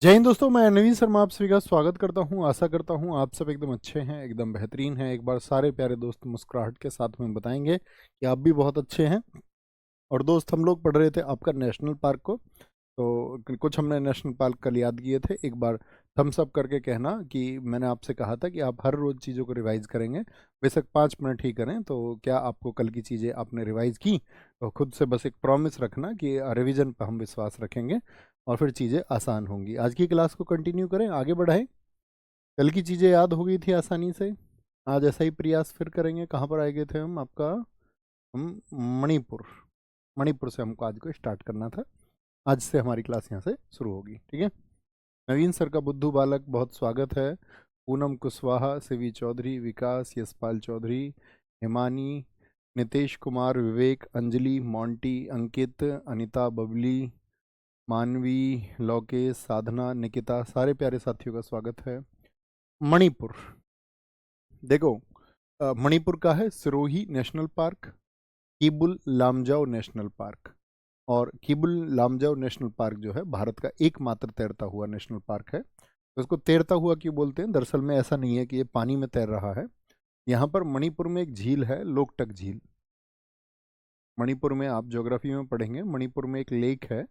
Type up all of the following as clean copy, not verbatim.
जय हिंद दोस्तों, मैं नवीन शर्मा आप सभी का स्वागत करता हूं। आशा करता हूं आप सब एकदम अच्छे हैं, एकदम बेहतरीन हैं। एक बार सारे प्यारे दोस्त मुस्कुराहट के साथ में बताएंगे कि आप भी बहुत अच्छे हैं। और दोस्त, हम लोग पढ़ रहे थे आपका नेशनल पार्क को, तो कुछ हमने नेशनल पार्क कल याद किए थे। एक बार थम्स अप करके कहना कि मैंने आपसे कहा था कि आप हर रोज़ चीज़ों को रिवाइज करेंगे, बेशक 5 मिनट ही करें। तो क्या आपको कल की चीज़ें आपने रिवाइज की? तो खुद से बस एक प्रॉमिस रखना कि रिवीजन पर हम विश्वास रखेंगे और फिर चीज़ें आसान होंगी। आज की क्लास को कंटिन्यू करें, आगे बढ़ाएं। कल की चीज़ें याद हो गई थी आसानी से। आज ऐसा ही प्रयास फिर करेंगे। कहाँ पर आए गए थे हम? आपका हम मणिपुर। मणिपुर से हमको आज को स्टार्ट करना था। आज से हमारी क्लास यहाँ से शुरू होगी, ठीक है। नवीन सर का बुद्धू बालक बहुत स्वागत है। पूनम कुशवाहा, सीवी चौधरी, विकास, यशपाल चौधरी, हिमानी, नितेश कुमार, विवेक, अंजलि, मोंटी, अंकित, अनिता, बबली, मानवी, लोकेश, साधना, निकिता, सारे प्यारे साथियों का स्वागत है। मणिपुर, देखो, मणिपुर का है Sirohi national park, Keibul Lamjao national park. और किबुल लामजाओ नेशनल पार्क जो है भारत का एकमात्र तैरता हुआ नेशनल पार्क है। तो इसको तैरता हुआ क्यों बोलते हैं? दरअसल में ऐसा नहीं है कि ये पानी में तैर रहा है। यहाँ पर मणिपुर में एक झील है, लोकटक झील। मणिपुर में आप ज्योग्राफी में पढ़ेंगे, मणिपुर में एक लेक है।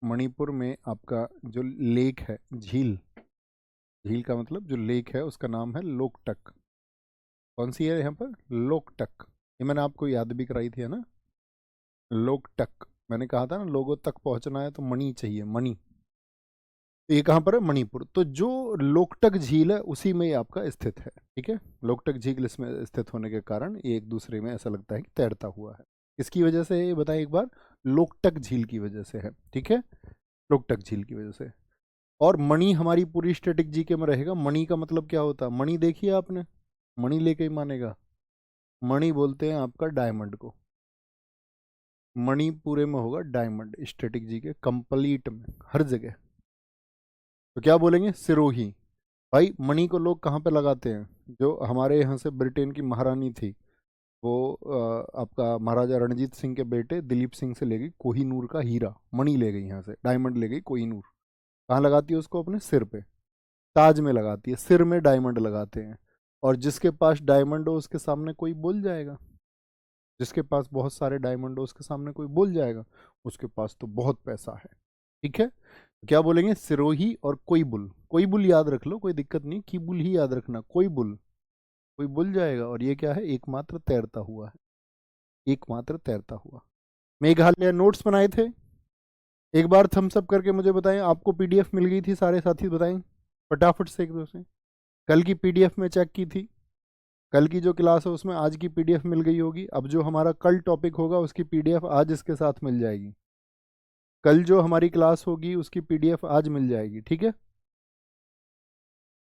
मणिपुर में आपका जो लेक है, झील, झील का मतलब जो लेक है उसका नाम है लोकटक। कौन सी है यहाँ पर? लोकटक। ये मैंने आपको याद भी कराई थी, है ना? लोकटक। मैंने कहा था ना, लोगों तक पहुंचना है तो मणि चाहिए, मणि। तो ये कहाँ पर है? मणिपुर। तो जो लोकटक झील है उसी में ये आपका स्थित है, ठीक है। लोकटक झील इसमें स्थित होने के कारण ये एक दूसरे में ऐसा लगता है कि तैरता हुआ है। इसकी वजह से ये बताएं एक बार। लोकटक झील की वजह से है, ठीक है। लोकटक झील की वजह से। और मणि हमारी पूरी स्टैटिक जीके में रहेगा। मणि का मतलब क्या होता है? मणि देखिए आपने, मणि लेके ही मानेगा। मणि बोलते हैं आपका डायमंड को। मणि पूरे में होगा डायमंड, स्टैटिक जी के कंप्लीट में, हर जगह। तो क्या बोलेंगे? सिरोही। भाई, मणि को लोग कहाँ पे लगाते हैं? जो हमारे यहाँ से ब्रिटेन की महारानी थी, वो आपका महाराजा रणजीत सिंह के बेटे दिलीप सिंह से ले गई कोहिनूर का हीरा, मणि ले गई यहाँ से, डायमंड ले गई कोहिनूर। कहाँ लगाती है उसको? अपने सिर पे, ताज में लगाती है। सिर में डायमंड लगाते हैं। और जिसके पास डायमंड हो उसके सामने कोई बोल जाएगा? जिसके पास बहुत सारे डायमंड हो उसके सामने कोई बोल जाएगा? उसके पास तो बहुत पैसा है, ठीक है। तो क्या बोलेंगे? सिरोही और कोई बुल। कोई बुल याद रख लो, कोई दिक्कत नहीं, की बुल ही याद रखना। कोई बुल, कोई बुल जाएगा। और ये क्या है? एकमात्र तैरता हुआ है, एकमात्र तैरता हुआ। मेघालय नोट्स बनाए थे, एक बार थम्स अप करके मुझे बताएं। आपको पीडीएफ मिल गई थी? सारे साथी बताएं फटाफट से, एक दूसरे। कल की पीडीएफ में चेक की थी। कल की जो क्लास है उसमें आज की पीडीएफ मिल गई होगी। अब जो हमारा कल टॉपिक होगा उसकी पीडीएफ आज इसके साथ मिल जाएगी। कल जो हमारी क्लास होगी उसकी पीडीएफ आज मिल जाएगी, ठीक है।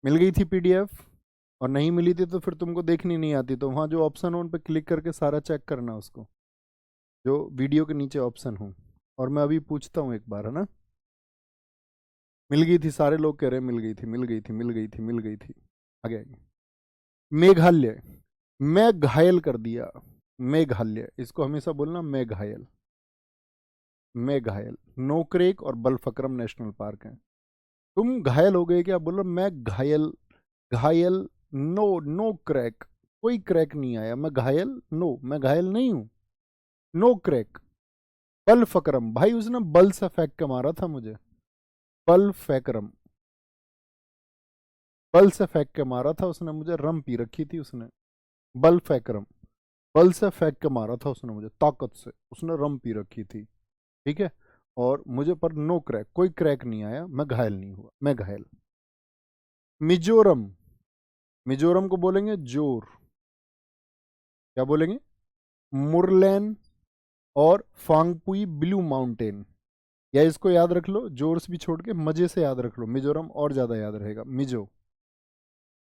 मिल गई थी पीडीएफ? और नहीं मिली थी तो फिर तुमको देखनी नहीं आती, तो वहाँ जो ऑप्शन हो उन पर क्लिक करके सारा चेक करना उसको, जो वीडियो के नीचे ऑप्शन हो। और मैं अभी पूछता हूँ एक बार, है ना। मिल गई थी? सारे लोग कह रहे हैं मिल गई थी, मिल गई थी, मिल गई थी, मिल गई थी। आगे आगे। मेघालय, मैं घायल कर दिया। मेघालय, इसको हमेशा बोलना मैं घायल। मैं घायल। नोकरेक और बलफक्रम नेशनल पार्क है। तुम घायल हो गए क्या? बोलो मैं घायल। घायल। No, no crack. कोई क्रैक नहीं आया। मैं घायल, नो, मैं घायल नहीं हूं। No crack. बल फकरम, भाई उसने बल से फेंक के मारा था मुझे। बल फैकरम, बल से फेंक के मारा था उसने मुझे। रम पी रखी थी उसने। बल फैकरम, बल से फेंक के मारा था उसने मुझे, ताकत से। उसने रम पी रखी थी, ठीक है। और मुझे पर नो क्रैक, कोई क्रैक नहीं आया। मैं घायल नहीं हुआ, मैं घायल। मिजोरम, मिजोरम को बोलेंगे जोर। क्या बोलेंगे? मुरलैन और फांगपुई ब्लू माउंटेन। या इसको याद रख लो, जोर से भी छोड़ के मजे से याद रख लो, मिजोरम और ज्यादा याद रहेगा। मिजो,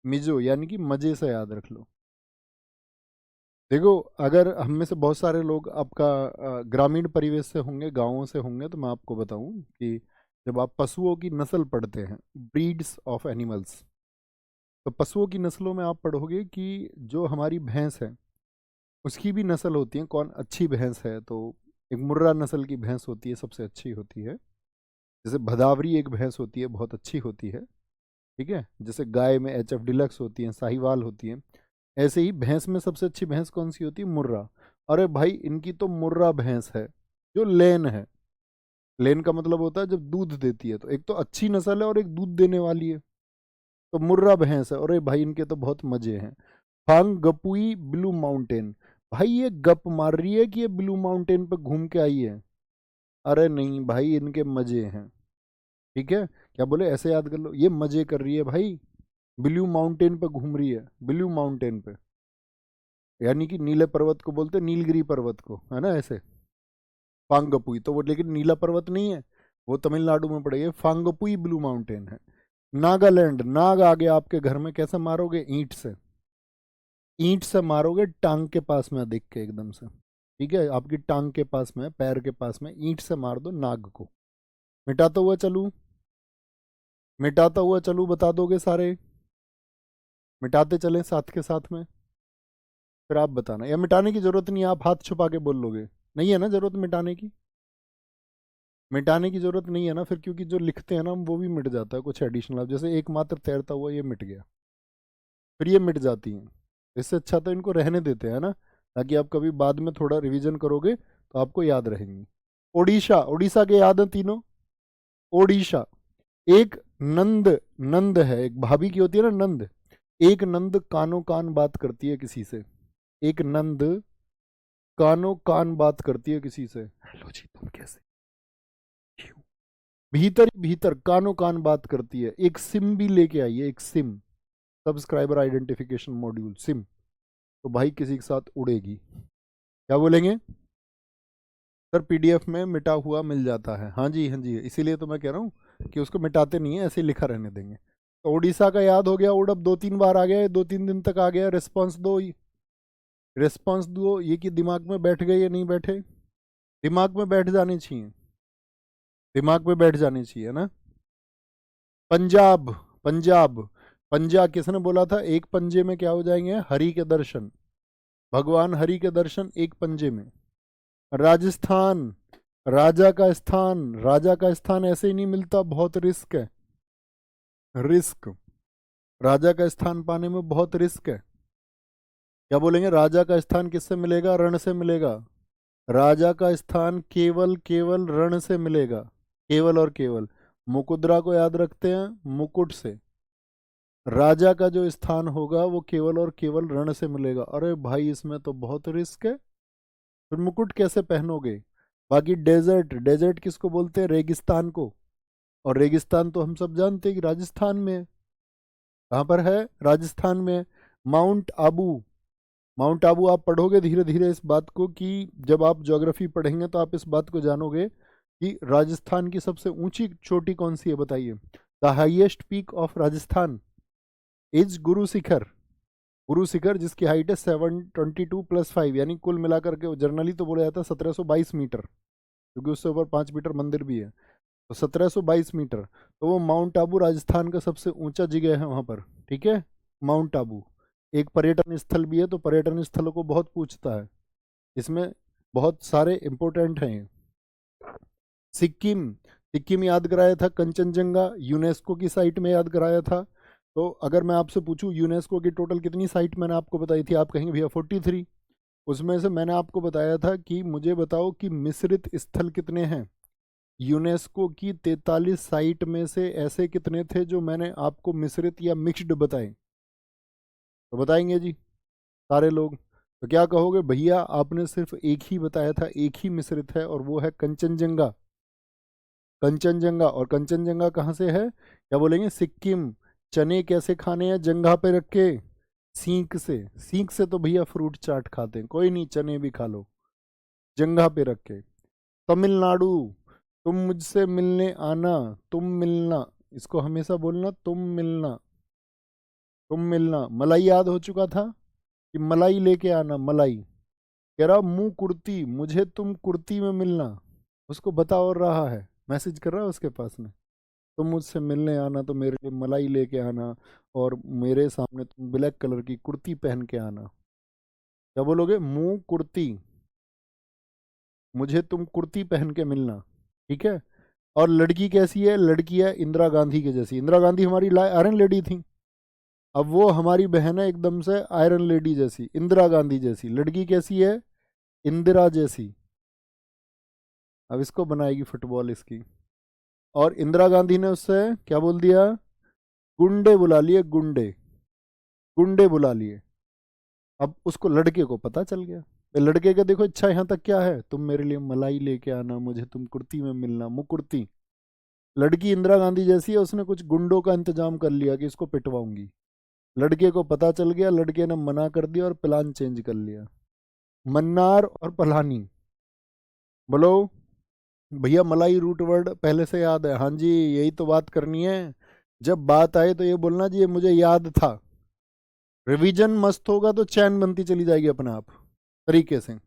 मिजो यानी कि मजे से याद रख लो। देखो, अगर हम में से बहुत सारे लोग आपका ग्रामीण परिवेश से होंगे, गांवों से होंगे, तो मैं आपको बताऊं कि जब आप पशुओं की नस्ल पढ़ते हैं, ब्रीड्स ऑफ एनिमल्स, तो पशुओं की नस्लों में आप पढ़ोगे कि जो हमारी भैंस है उसकी भी नस्ल होती है। कौन अच्छी भैंस है? तो एक मुर्रा नस्ल की भैंस होती है, सबसे अच्छी होती है। जैसे भदावरी एक भैंस होती है, बहुत अच्छी होती है, ठीक है। जैसे गाय में एच एफ डिलक्स होती है, साहिवाल होती है, ऐसे ही भैंस में सबसे अच्छी भैंस कौन सी होती है? मुर्रा। अरे भाई इनकी तो मुर्रा भैंस है, जो लेन है। लेन का मतलब होता है जब दूध देती है, तो एक तो अच्छी नस्ल है और एक दूध देने वाली है, तो मुर्रा भैंस है। अरे भाई इनके तो बहुत मजे हैं। फांग गपुई ब्लू माउंटेन। भाई ये गप मार रही है कि ये ब्लू माउंटेन पे घूम के आई है? अरे नहीं भाई, इनके मजे हैं, ठीक है। क्या बोले, ऐसे याद कर लो, ये मजे कर रही है भाई, ब्लू माउंटेन पे घूम रही है, ब्लू माउंटेन पे। यानी कि नीले पर्वत को बोलते हैं नीलगिरी पर्वत को, है ना ऐसे। फांगपुई तो वो, लेकिन नीला पर्वत नहीं है, वो तमिलनाडु में पड़ेगा। फांगपुई ब्लू माउंटेन है। नागालैंड। नाग आ गया आपके घर में, कैसे मारोगे? ईंट से। ईंट से मारोगे, टांग के पास में देख के एकदम से, ठीक है। आपकी टांग के पास में, पैर के पास में ईंट से मार दो नाग को। मिटाता हुआ चलूं? मिटाता हुआ चलूं, बता दोगे सारे? मिटाते चलें साथ के साथ में? फिर आप बताना, या मिटाने की जरूरत नहीं है, आप हाथ छुपा के बोल लोगे? नहीं है ना जरूरत मिटाने की? मिटाने की जरूरत नहीं है ना फिर, क्योंकि जो लिखते हैं ना वो भी मिट जाता है कुछ एडिशनल। अब जैसे एकमात्र तैरता हुआ, ये मिट गया, फिर ये मिट जाती हैं। इससे अच्छा तो इनको रहने देते हैं ना, ताकि आप कभी बाद में थोड़ा रिवीजन करोगे तो आपको याद रहेंगी। ओडिशा। ओडिशा के याद हैं तीनों? ओडिशा। एक नंद। नंद है, एक भाभी की होती है ना नंद। एक नंद कानो कान बात करती है किसी से। एक नंद कानो कान बात करती है किसी से। हेलो जी, तुम कैसे? क्यों? भीतर ही भीतर कानो कान बात करती है। एक सिम भी लेके आई है, एक SIM, subscriber identification module, SIM. तो भाई किसी के साथ उड़ेगी। क्या बोलेंगे सर? पीडीएफ में मिटा हुआ मिल जाता है, हाँ जी हाँ जी, इसीलिए तो मैं कह रहा हूँ कि उसको मिटाते नहीं है, ऐसे ही लिखा रहने देंगे। तो उड़ीसा का याद हो गया, उड़ब 2-3 बार आ गया, 2-3 दिन तक आ गया। रिस्पॉन्स दो, रिस्पॉन्स दो, ये कि दिमाग में बैठ गए या नहीं बैठे? दिमाग में बैठ जाने चाहिए, दिमाग में बैठ जाने चाहिए ना। पंजाब। पंजाब। पंजा किसने बोला था? एक पंजे में क्या हो जाएंगे? हरि के दर्शन। भगवान हरि के दर्शन एक पंजे में। राजस्थान। राजा का स्थान। राजा का स्थान ऐसे ही नहीं मिलता, बहुत रिस्क है। रिस्क। राजा का स्थान पाने में बहुत रिस्क है। क्या बोलेंगे? राजा का स्थान किससे मिलेगा? रण से मिलेगा। राजा का स्थान केवल केवल रण से मिलेगा, केवल और केवल। मुकुद्रा को याद रखते हैं, मुकुट से। राजा का जो स्थान होगा वो केवल और केवल रण से मिलेगा। अरे भाई इसमें तो बहुत रिस्क है, फिर मुकुट कैसे पहनोगे? बाकी डेजर्ट। डेजर्ट किसको बोलते हैं? रेगिस्तान को। और रेगिस्तान तो हम सब जानते हैं कि राजस्थान में है। कहाँ पर है? राजस्थान में। माउंट आबू। माउंट आबू आप पढ़ोगे धीरे धीरे इस बात को, कि जब आप ज्योग्राफी पढ़ेंगे तो आप इस बात को जानोगे कि राजस्थान की सबसे ऊंची चोटी कौन सी है, बताइए। The highest peak of Rajasthan is Guru Shikhar. Guru Shikhar, जिसकी हाइट है 722+5, यानी कुल मिलाकर के जर्नली तो बोला जाता है 1722 मीटर, क्योंकि उससे ऊपर 5 मीटर मंदिर भी है, तो 1722 मीटर। तो वो माउंट आबू राजस्थान का सबसे ऊंचा जगह है वहां पर, ठीक है। माउंट आबू एक पर्यटन स्थल भी है, तो पर्यटन स्थलों को बहुत पूछता है, इसमें बहुत सारे इंपोर्टेंट हैं ये। सिक्किम। सिक्किम याद कराया था, कंचनजंगा यूनेस्को की साइट में याद कराया था। तो अगर मैं आपसे पूछूं यूनेस्को की टोटल कितनी साइट मैंने आपको बताई थी, आप कहेंगे भैया 43। उसमें से मैंने आपको बताया था कि मुझे बताओ कि मिश्रित स्थल कितने हैं। यूनेस्को की 43 साइट में से ऐसे कितने थे जो मैंने आपको मिश्रित या मिक्स्ड बताए? तो बताएंगे जी सारे लोग। तो क्या कहोगे? भैया आपने सिर्फ एक ही बताया था, एक ही मिश्रित है, और वो है कंचनजंगा। कंचनजंगा। और कंचनजंगा कहाँ से है? क्या बोलेंगे? सिक्किम। चने कैसे खाने हैं जंगा पे रख के? सींक से। सींक से तो भैया फ्रूट चाट खाते हैं, कोई नहीं, चने भी खा लो जंगा पे रख के। तमिलनाडु। तुम मुझसे मिलने आना, तुम मिलना, इसको हमेशा बोलना, तुम मिलना। तुम मिलना। मलाई याद हो चुका था कि मलाई लेके आना, मलाई। कह रहा मुंह कुर्ती, मुझे तुम कुर्ती में मिलना, उसको बता और रहा है, मैसेज कर रहा है उसके पास में। तुम मुझसे मिलने आना तो मेरे लिए मलाई लेके आना, और मेरे सामने तुम ब्लैक कलर की कुर्ती पहन के आना। क्या बोलोगे? मुंह कुर्ती, मुझे तुम कुर्ती पहन के मिलना, ठीक है। और लड़की कैसी है? लड़की है इंदिरा गांधी के जैसी। इंदिरा गांधी हमारी आयरन लेडी थी, अब वो हमारी बहन है एकदम से आयरन लेडी जैसी, इंदिरा गांधी जैसी। लड़की कैसी है? इंदिरा जैसी। अब इसको बनाएगी फुटबॉल इसकी। और इंदिरा गांधी ने उससे क्या बोल दिया? गुंडे बुला लिए, गुंडे, गुंडे बुला लिए। अब उसको लड़के को पता चल गया, लड़के का देखो इच्छा यहाँ तक क्या है, तुम मेरे लिए मलाई लेके आना, मुझे तुम कुर्ती में मिलना, मुकुर्ती। लड़की इंदिरा गांधी जैसी है, उसने कुछ गुंडों का इंतजाम कर लिया कि इसको पिटवाऊंगी। लड़के को पता चल गया, लड़के ने मना कर दिया और प्लान चेंज कर लिया। मन्नार और पलानी। बोलो भैया, मलाई रूट वर्ड पहले से याद है? हाँ जी, यही तो बात करनी है। जब बात आए तो ये बोलना जी ये मुझे याद था। रिवीजन मस्त होगा तो चैन बनती चली जाएगी अपने आप तरीके से।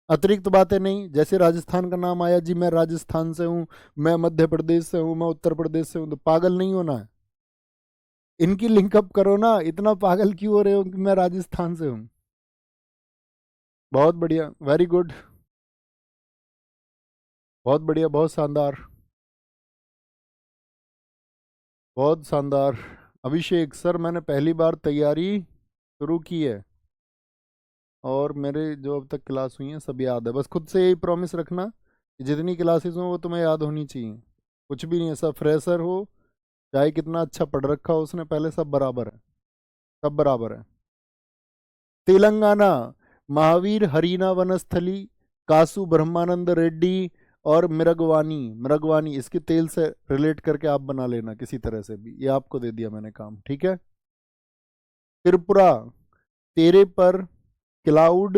अतिरिक्त बातें नहीं, जैसे राजस्थान का नाम आया जी, मैं राजस्थान से हूँ, मैं मध्य प्रदेश से हूँ, मैं उत्तर प्रदेश से हूँ, तो पागल नहीं होना है। इनकी लिंकअप करो ना, इतना पागल क्यों हो रहे हो कि मैं राजस्थान से हूँ। बहुत बढ़िया, वेरी गुड, बहुत बढ़िया, बहुत शानदार, बहुत शानदार। अभिषेक सर, मैंने पहली बार तैयारी शुरू की है और मेरे जो अब तक क्लास हुई हैं सब याद है। बस खुद से यही प्रॉमिस रखना कि जितनी क्लासेस हों वो तुम्हें याद होनी चाहिए। कुछ भी नहीं है, सब फ्रेशर हो चाहे कितना अच्छा पढ़ रखा हो उसने पहले, सब बराबर है, सब बराबर है। तेलंगाना, महावीर हरीना वनस्थली, कासु ब्रह्मानंद रेड्डी और मृगवानी। मृगवानी इसके तेल से रिलेट करके आप बना लेना किसी तरह से भी, ये आपको दे दिया मैंने काम, ठीक है। त्रिपुरा, तेरे पर क्लाउड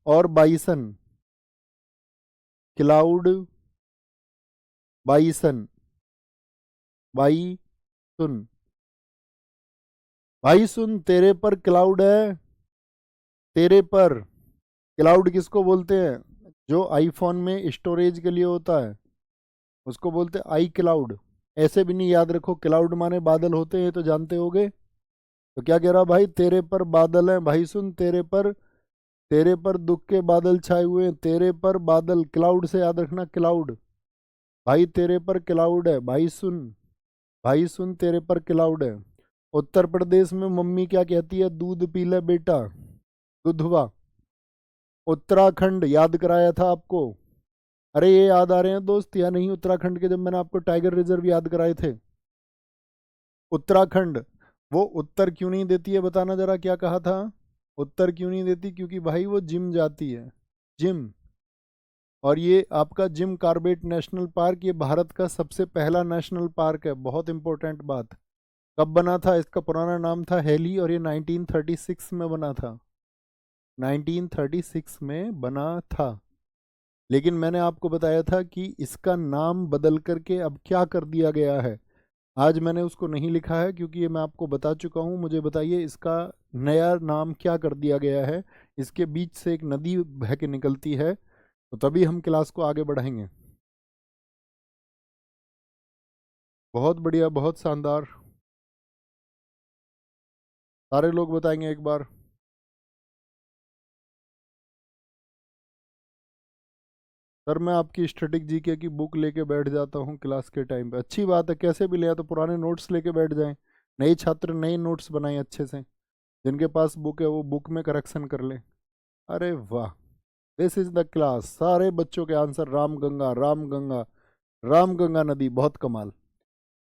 और बाइसन। क्लाउड, बाइसन, बाई सुन, भाई सुन, तेरे पर क्लाउड है। तेरे पर क्लाउड किसको बोलते हैं? जो आईफोन में स्टोरेज के लिए होता है उसको बोलते हैं आई क्लाउड। ऐसे भी नहीं याद रखो, क्लाउड माने बादल होते हैं तो जानते होगे। तो क्या कह रहा भाई? तेरे पर बादल है भाई सुन, तेरे पर, तेरे पर दुख के बादल छाए हुए हैं, तेरे पर बादल, क्लाउड से याद रखना, क्लाउड। भाई तेरे पर क्लाउड है भाई सुन, भाई सुन तेरे पर क्लाउड है। उत्तर प्रदेश में मम्मी क्या कहती है? दूध पी ले बेटा, दुधवा। उत्तराखंड याद कराया था आपको। अरे ये याद आ रहे हैं दोस्त या नहीं उत्तराखंड के, जब मैंने आपको टाइगर रिजर्व याद कराए थे? उत्तराखंड, वो उत्तर क्यों नहीं देती है बताना जरा, क्या कहा था? उत्तर क्यों नहीं देती? क्योंकि भाई वो जिम जाती है, जिम। और ये आपका जिम कार्बेट नेशनल पार्क, ये भारत का सबसे पहला नेशनल पार्क है, बहुत इंपॉर्टेंट बात। कब बना था? इसका पुराना नाम था हेली और ये 1936 में बना था, 1936 में बना था। लेकिन मैंने आपको बताया था कि इसका नाम बदल करके अब क्या कर दिया गया है। आज मैंने उसको नहीं लिखा है क्योंकि ये मैं आपको बता चुका हूँ। मुझे बताइए इसका नया नाम क्या कर दिया गया है। इसके बीच से एक नदी बह के निकलती है, तो तभी हम क्लास को आगे बढ़ाएंगे। बहुत बढ़िया, बहुत शानदार, सारे लोग बताएंगे एक बार। सर मैं आपकी स्टैटिक जीके की बुक लेके बैठ जाता हूँ क्लास के टाइम पे। अच्छी बात है, कैसे भी ले तो पुराने नोट्स लेके बैठ जाएं। नए छात्र नए नोट्स बनाएं अच्छे से, जिनके पास बुक है वो बुक में करेक्शन कर लें। अरे वाह, दिस इज द क्लास। सारे बच्चों के आंसर राम गंगा, राम गंगा, राम गंगा नदी, बहुत कमाल,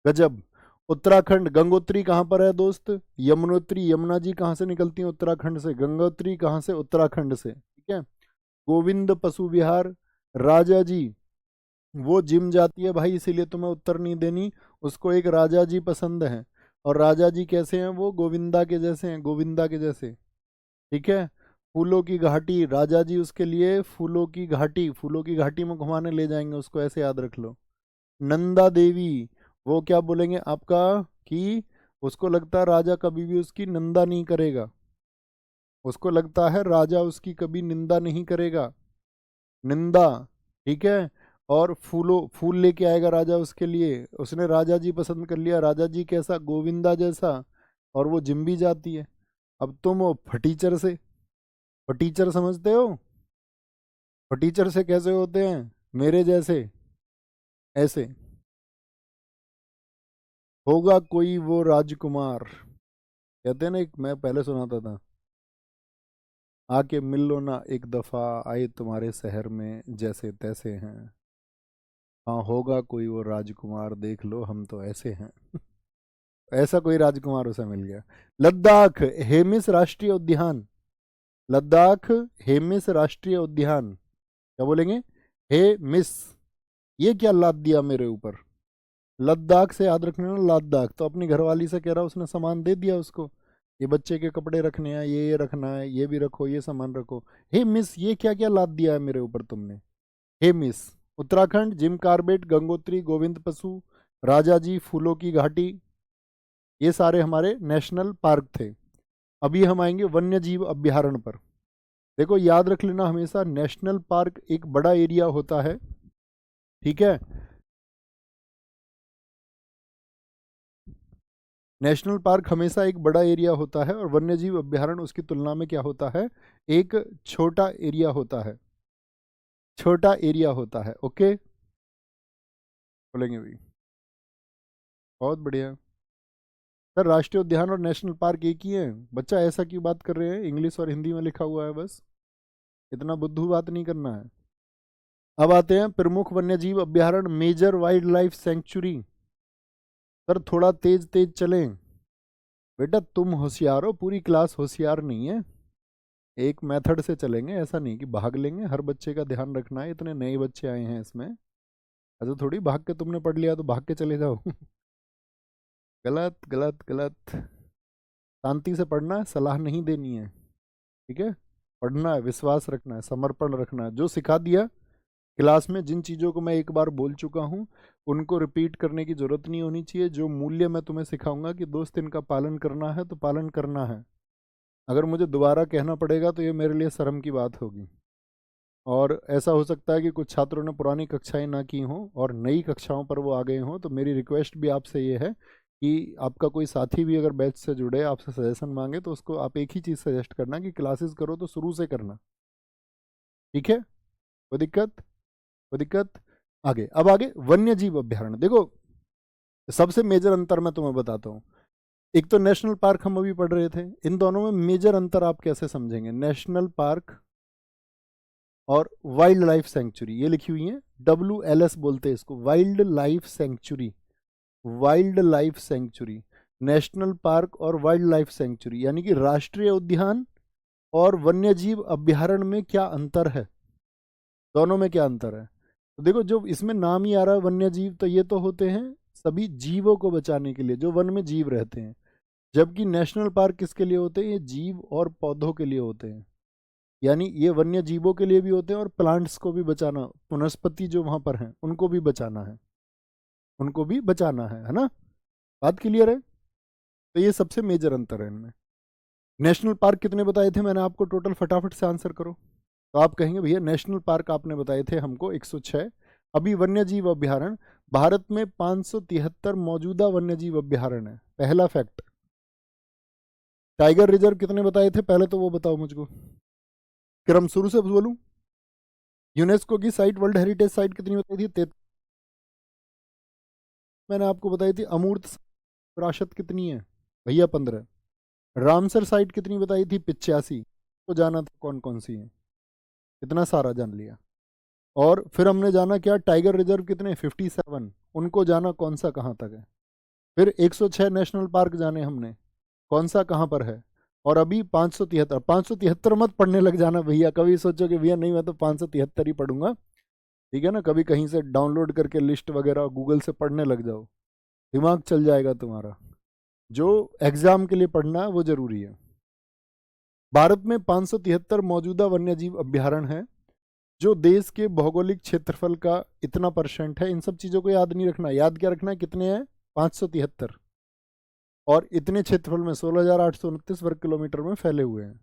गजब। उत्तराखंड, गंगोत्री कहाँ पर है दोस्त? यमुनोत्री, यमुना जी कहाँ से निकलती है? उत्तराखंड से। गंगोत्री कहाँ से? उत्तराखंड से, ठीक है। गोविंद पशु विहार, राजा जी, वो जिम जाती है भाई, इसीलिए तुम्हें उत्तर नहीं देनी। उसको एक राजा जी पसंद है, और राजा जी कैसे हैं? वो गोविंदा के जैसे हैं, गोविंदा के जैसे, ठीक है। फूलों की घाटी, राजा जी उसके लिए फूलों की घाटी, फूलों की घाटी में घुमाने ले जाएंगे उसको, ऐसे याद रख लो। नंदा देवी, वो क्या बोलेंगे आपका कि उसको लगता है राजा कभी भी उसकी निंदा नहीं करेगा, उसको लगता है राजा उसकी कभी निंदा नहीं करेगा, निंदा, ठीक है। और फूलों, फूल लेके आएगा राजा उसके लिए, उसने राजा जी पसंद कर लिया, राजा जी कैसा? गोविंदा जैसा। और वो जिम भी जाती है। अब तुम हो फटीचर से, फटीचर समझते हो? फटीचर से कैसे होते हैं? मेरे जैसे, ऐसे। होगा कोई वो राजकुमार, कहते हैं ना, एक मैं पहले सुनाता था, आके मिल लो ना एक दफा, आए तुम्हारे शहर में जैसे तैसे हैं। हाँ, होगा कोई वो राजकुमार, देख लो हम तो ऐसे हैं। ऐसा कोई राजकुमार उसे मिल गया। लद्दाख हेमिस राष्ट्रीय उद्यान, लद्दाख हेमिस राष्ट्रीय उद्यान, क्या बोलेंगे? हे मिस। ये क्या लाद दिया मेरे ऊपर? लद्दाख से याद रखना ना, लद्दाख तो अपनी घरवाली से कह रहा, उसने सामान दे दिया उसको, ये बच्चे के कपड़े रखने हैं, ये रखना है, ये भी रखो, ये सामान रखो। हे मिस, ये क्या क्या लाद दिया है मेरे ऊपर तुमने? Hey miss. Uttarakhand Jim Corbett, Gangotri, Govind पशु, राजाजी, फूलों की घाटी, ये सारे हमारे नेशनल पार्क थे। अभी हम आएंगे वन्य जीव अभ्यारण्य पर। देखो याद रख लेना हमेशा, नेशनल पार्क एक बड़ा एरिया होता है, ठीक है? नेशनल पार्क हमेशा एक बड़ा एरिया होता है और वन्य जीव अभ्यारण्य उसकी तुलना में क्या होता है? एक छोटा एरिया होता है, छोटा एरिया होता है। ओके, बोलेंगे भी। बहुत बढ़िया। सर राष्ट्रीय उद्यान और नेशनल पार्क एक ही है बच्चा, ऐसा क्यों बात कर रहे हैं? इंग्लिश और हिंदी में लिखा हुआ है, बस इतना बुद्धू बात नहीं करना है। अब आते हैं प्रमुख वन्यजीव अभ्यारण्य, major wildlife sanctuary. Sir थोड़ा तेज तेज चलें। बेटा तुम होशियार हो, पूरी क्लास होशियार नहीं है। एक मेथड से चलेंगे, ऐसा नहीं कि भाग लेंगे। हर बच्चे का ध्यान रखना है, इतने नए बच्चे आए हैं इसमें, ऐसा थोड़ी भाग के तुमने पढ़ लिया तो भाग के चले जाओ। गलत गलत गलत। शांति से पढ़ना है, सलाह नहीं देनी है, ठीक है? पढ़ना है, विश्वास रखना है, समर्पण रखना है। जो सिखा दिया क्लास में, जिन चीज़ों को मैं एक बार बोल चुका हूँ उनको रिपीट करने की जरूरत नहीं होनी चाहिए। जो मूल्य मैं तुम्हें सिखाऊंगा कि दोस्त इनका पालन करना है तो पालन करना है। अगर मुझे दोबारा कहना पड़ेगा तो ये मेरे लिए शर्म की बात होगी। और ऐसा हो सकता है कि कुछ छात्रों ने पुरानी कक्षाएं ना की हों और नई कक्षाओं पर वो आ गए हों, तो मेरी रिक्वेस्ट भी आपसे ये है कि आपका कोई साथी भी अगर बैच से जुड़े, आपसे सजेशन मांगे, तो उसको आप एक ही चीज़ सजेस्ट करना कि क्लासेस करो तो शुरू से करना, ठीक है? कोई दिक्कत? कोई दिक्कत? आगे, अब आगे वन्य जीव अभ्यारण्य। देखो सबसे मेजर अंतर मैं तुम्हें बताता हूँ। एक तो नेशनल पार्क हम अभी पढ़ रहे थे, इन दोनों में मेजर अंतर आप कैसे समझेंगे? नेशनल पार्क और वाइल्ड लाइफ सेंचुरी, ये लिखी हुई है, WLS बोलते हैं इसको, wild life sanctuary. Wild life sanctuary, national park और वाइल्ड लाइफ सेंचुरी, यानी कि राष्ट्रीय उद्यान और वन्यजीव अभ्यारण्य में क्या अंतर है? दोनों में क्या अंतर है? तो देखो, जो इसमें नाम ही आ रहा है वन्य जीव, तो ये तो होते हैं सभी जीवों को बचाने के लिए, जो वन में जीव रहते हैं। जबकि नेशनल पार्क किसके लिए होते हैं? ये जीव और पौधों के लिए होते हैं। यानी ये वन्य जीवों के लिए भी होते हैं और प्लांट्स को भी बचाना, वनस्पति जो वहां पर हैं उनको भी बचाना है, उनको भी बचाना है ना? बात क्लियर है? तो ये सबसे मेजर अंतर है इनमें। नेशनल पार्क कितने बताए थे मैंने आपको टोटल? फटाफट से आंसर करो। तो आप कहेंगे भैया नेशनल पार्क आपने बताए थे हमको 106। अभी वन्यजीव अभ्यारण्य, भारत में 573 मौजूदा वन्यजीव अभ्यारण्य है, पहला फैक्ट। टाइगर रिजर्व कितने बताए थे पहले तो वो बताओ मुझको, क्रम शुरू से बोलूं। यूनेस्को की साइट, वर्ल्ड हेरिटेज साइट कितनी बताई थी? मैंने आपको बताई थी। अमूर्त विरासत कितनी है भैया? 15। रामसर साइट कितनी बताई थी? 85। तो जाना था कौन कौन सी है, इतना सारा जान लिया। और फिर हमने जाना क्या? टाइगर रिजर्व कितने? 57। उनको जाना कौन सा कहाँ तक है। फिर 106 नेशनल पार्क जाने हमने, कौन सा कहाँ पर है। और अभी 573। 573 मत पढ़ने लग जाना भैया, कभी सोचो कि भैया नहीं मैं तो 573 ही पढ़ूंगा, ठीक है ना? कभी कहीं से डाउनलोड करके लिस्ट वगैरह गूगल से पढ़ने लग जाओ, दिमाग चल जाएगा तुम्हारा। जो एग्जाम के लिए पढ़ना है वो जरूरी है। भारत में 573 मौजूदा वन्यजीव अभ्यारण्य है, जो देश के भौगोलिक क्षेत्रफल का इतना परसेंट है। इन सब चीज़ों को याद नहीं रखना, याद क्या रखना है? कितने हैं? 573। और इतने क्षेत्रफल में 16,829 वर्ग किलोमीटर में फैले हुए हैं।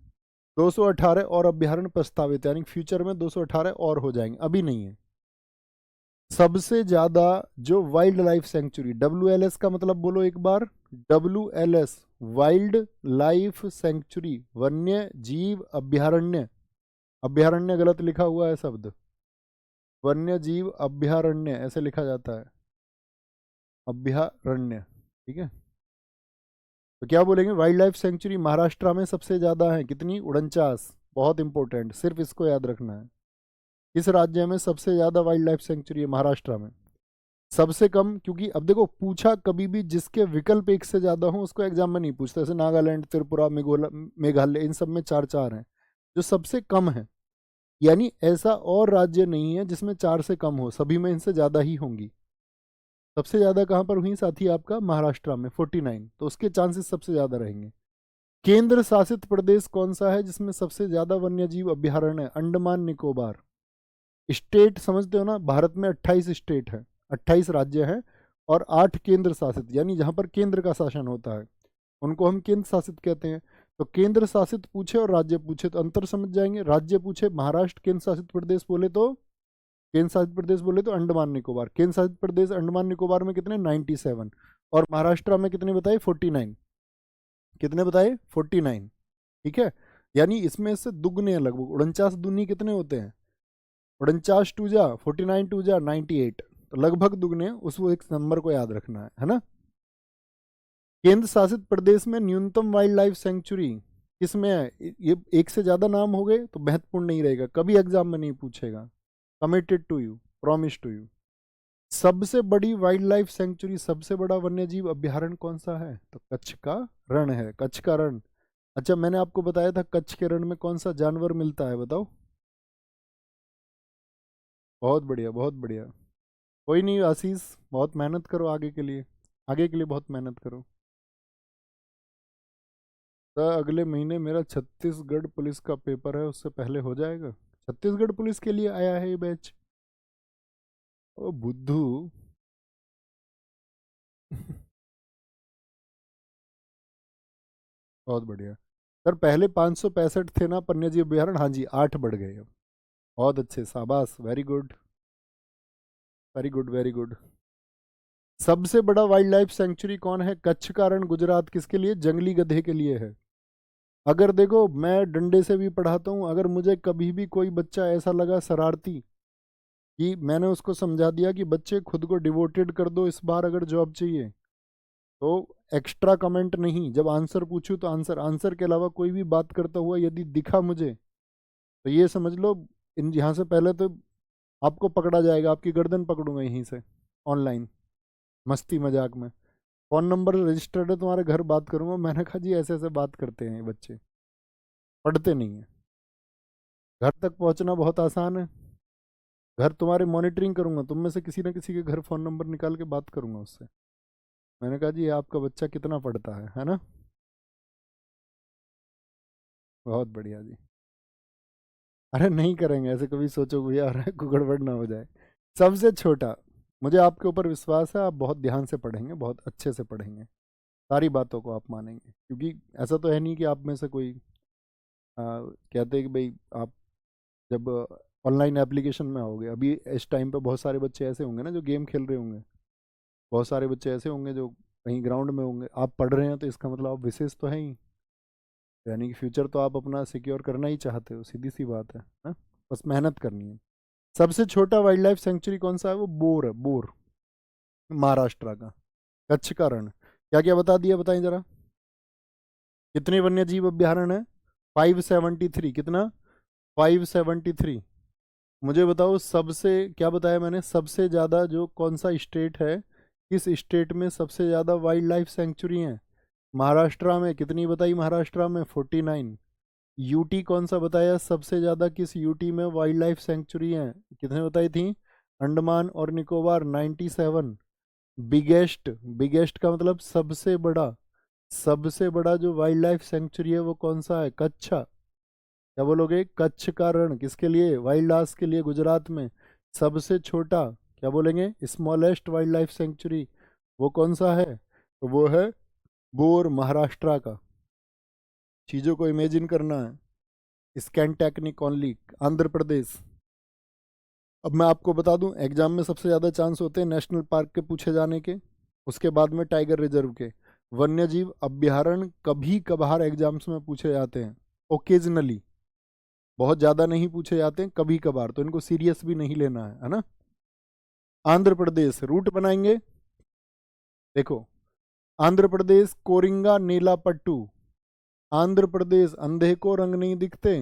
218 और अभ्यारण्य प्रस्तावित, यानी फ्यूचर में 218 और हो जाएंगे, अभी नहीं है। सबसे ज्यादा जो वाइल्ड लाइफ सेंचुरी, WLS का मतलब बोलो एक बार, WLS वाइल्ड लाइफ सेंचुरी, वन्य जीव अभ्यारण्य। अभ्यारण्य गलत लिखा हुआ है शब्द, वन्य जीव अभ्यारण्य ऐसे लिखा जाता है, अभ्यारण्य। ठीक है, तो क्या बोलेंगे, वाइल्ड लाइफ सेंचुरी महाराष्ट्र में सबसे ज्यादा है, कितनी, 49। बहुत इंपॉर्टेंट, सिर्फ इसको याद रखना है। किस राज्य में सबसे ज्यादा वाइल्ड लाइफ सेंचुरी है, महाराष्ट्र में। सबसे कम, क्योंकि अब देखो पूछा कभी भी जिसके विकल्प एक से ज्यादा हो उसको एग्जाम में नहीं पूछते, जैसे नागालैंड, त्रिपुरा, मेघालय, इन सब में चार चार हैं। जो सबसे कम है, यानी ऐसा और राज्य नहीं है जिसमें चार से कम हो, सभी में इनसे ज्यादा ही होंगी। सबसे ज्यादा कहाँ पर हुई साथी, आपका महाराष्ट्र में 49, तो उसके चांसेस सबसे ज्यादा रहेंगे। केंद्र शासित प्रदेश कौन सा है जिसमें सबसे ज्यादा वन्यजीव अभ्यारण्य है, अंडमान निकोबार। स्टेट समझते हो ना, भारत में 28 स्टेट है, 28 राज्य हैं, और 8 केंद्र शासित, यानी जहां पर केंद्र का शासन होता है उनको हम केंद्र शासित कहते हैं। तो केंद्र शासित पूछे और राज्य पूछे तो अंतर समझ जाएंगे। राज्य पूछे महाराष्ट्र, केंद्र शासित प्रदेश बोले तो, केंद्र शासित प्रदेश बोले तो अंडमान निकोबार। केंद्र शासित प्रदेश अंडमान निकोबार में कितने, 97, और महाराष्ट्र में कितने बताए, 49। कितने बताए, 49। ठीक है, यानी इसमें से दुगने हैं लगभग, 49 दूनी कितने होते हैं, 49 टू जा 49 टू जा 98, तो लगभग दुगने, उस वो एक नंबर को याद रखना है ना। केंद्र शासित प्रदेश में न्यूनतम वाइल्ड लाइफ सेंचुरी किसमें है, ये एक से ज्यादा नाम हो गए तो महत्वपूर्ण नहीं रहेगा, कभी एग्जाम में नहीं पूछेगा। Committed to you, promise to you. सबसे बड़ी वाइल्ड लाइफ सेंचुरी, सबसे बड़ा वन्यजीव अभ्यारण्य कौन सा है, तो कच्छ का रण है, कच्छ का रण। अच्छा, मैंने आपको बताया था कच्छ के रण में कौन सा जानवर मिलता है, बताओ। बहुत बढ़िया, बहुत बढ़िया। कोई नहीं आशीष, बहुत मेहनत करो आगे के लिए, आगे के लिए बहुत मेहनत करो। तो अगले महीने मेरा छत्तीसगढ़ पुलिस का पेपर है, उससे पहले हो जाएगा। छत्तीसगढ़ पुलिस के लिए आया है ये बैच, ओ बुद्धू। बहुत बढ़िया सर, पहले 565 थे ना वन्यजीव अभ्यारण्य, हाँ जी 8 बढ़ गए अब। बहुत अच्छे, शाबाश, very good, very good, very good. सबसे बड़ा वाइल्ड लाइफ सेंचुरी कौन है, कच्छ का रण गुजरात, किसके लिए, जंगली गधे के लिए है। अगर देखो मैं डंडे से भी पढ़ाता हूँ, अगर मुझे कभी भी कोई बच्चा ऐसा लगा शरारती कि मैंने उसको समझा दिया कि बच्चे खुद को डिवोटेड कर दो, इस बार अगर जॉब चाहिए, तो एक्स्ट्रा कमेंट नहीं, जब आंसर पूछूं तो आंसर, आंसर के अलावा कोई भी बात करता हुआ यदि दिखा मुझे, तो ये समझ लो इन यहाँ से पहले तो आपको पकड़ा जाएगा, आपकी गर्दन पकड़ूंगा यहीं से ऑनलाइन, मस्ती मजाक में। फोन नंबर रजिस्टर्ड है तुम्हारे घर, बात करूंगा। मैंने कहा जी ऐसे ऐसे बात करते हैं ये बच्चे, पढ़ते नहीं है। घर तक पहुंचना बहुत आसान है, घर तुम्हारे मॉनिटरिंग करूंगा, तुम में से किसी न किसी के घर फोन नंबर निकाल के बात करूंगा उससे। मैंने कहा जी ये आपका बच्चा कितना पढ़ता है ना। बहुत बढ़िया जी। अरे नहीं करेंगे ऐसे, कभी सोचो भैया अरे गड़बड़ ना हो जाए। सबसे छोटा, मुझे आपके ऊपर विश्वास है, आप बहुत ध्यान से पढ़ेंगे, बहुत अच्छे से पढ़ेंगे, सारी बातों को आप मानेंगे, क्योंकि ऐसा तो है नहीं कि आप में से कोई कहते हैं कि भाई आप जब ऑनलाइन एप्लीकेशन में आओगे, अभी इस टाइम पे बहुत सारे बच्चे ऐसे होंगे ना जो गेम खेल रहे होंगे, बहुत सारे बच्चे ऐसे होंगे जो कहीं ग्राउंड में होंगे, आप पढ़ रहे हैं तो इसका मतलब आप विशेष तो है ही, यानी कि फ्यूचर तो आप अपना सिक्योर करना ही चाहते हो, सीधी सी बात है ना। बस मेहनत करनी है। सबसे छोटा वाइल्ड लाइफ सेंचुरी कौन सा है, वो बोर है, बोर, महाराष्ट्र का। कच्छ का रण, क्या क्या बता दिया, बताएं जरा, कितने वन्य जीव अभ्यारण्य है, 573, कितना, 573। मुझे बताओ सबसे, क्या बताया मैंने, सबसे ज्यादा जो कौन सा स्टेट है, किस स्टेट में सबसे ज्यादा वाइल्ड लाइफ सेंचुरी है, महाराष्ट्र में, कितनी बताई, महाराष्ट्र में 49। यूटी कौन सा बताया सबसे ज्यादा, किस यूटी में वाइल्ड लाइफ सेंचुरी है, कितने बताई थी, अंडमान और निकोबार 97। बिगेस्ट, बिगेस्ट का मतलब सबसे बड़ा, सबसे बड़ा जो वाइल्ड लाइफ सेंचुरी है वो कौन सा है, कच्छ। क्या बोलोगे, कच्छ का रण, किसके लिए, वाइल्ड लाइफ के लिए, गुजरात में। सबसे छोटा, क्या बोलेंगे, स्मॉलेस्ट वाइल्ड लाइफ सेंचुरी, वो कौन सा है, तो वो है बोर, महाराष्ट्र का। चीजों को इमेजिन करना है, scan technique only, Andhra Pradesh. अब मैं आपको बता दूं, एग्जाम में सबसे ज़्यादा चांस होते हैं नेशनल पार्क के पूछे जाने के, उसके बाद में टाइगर रिजर्व के। वन्यजीव अभ्यारण्य कभी कभार एग्जाम्स में पूछे जाते हैं, ओकेजनली, बहुत ज़्यादा नहीं पूछे जाते हैं, कभी कभार, तो इनको सीरियस भी नहीं लेना है ना। आंध्र प्रदेश, रूट बनाएंगे, देखो आंध्र प्रदेश कोरिंगा नीलापट्टू। आंध्र प्रदेश अंधे को रंग नहीं दिखते।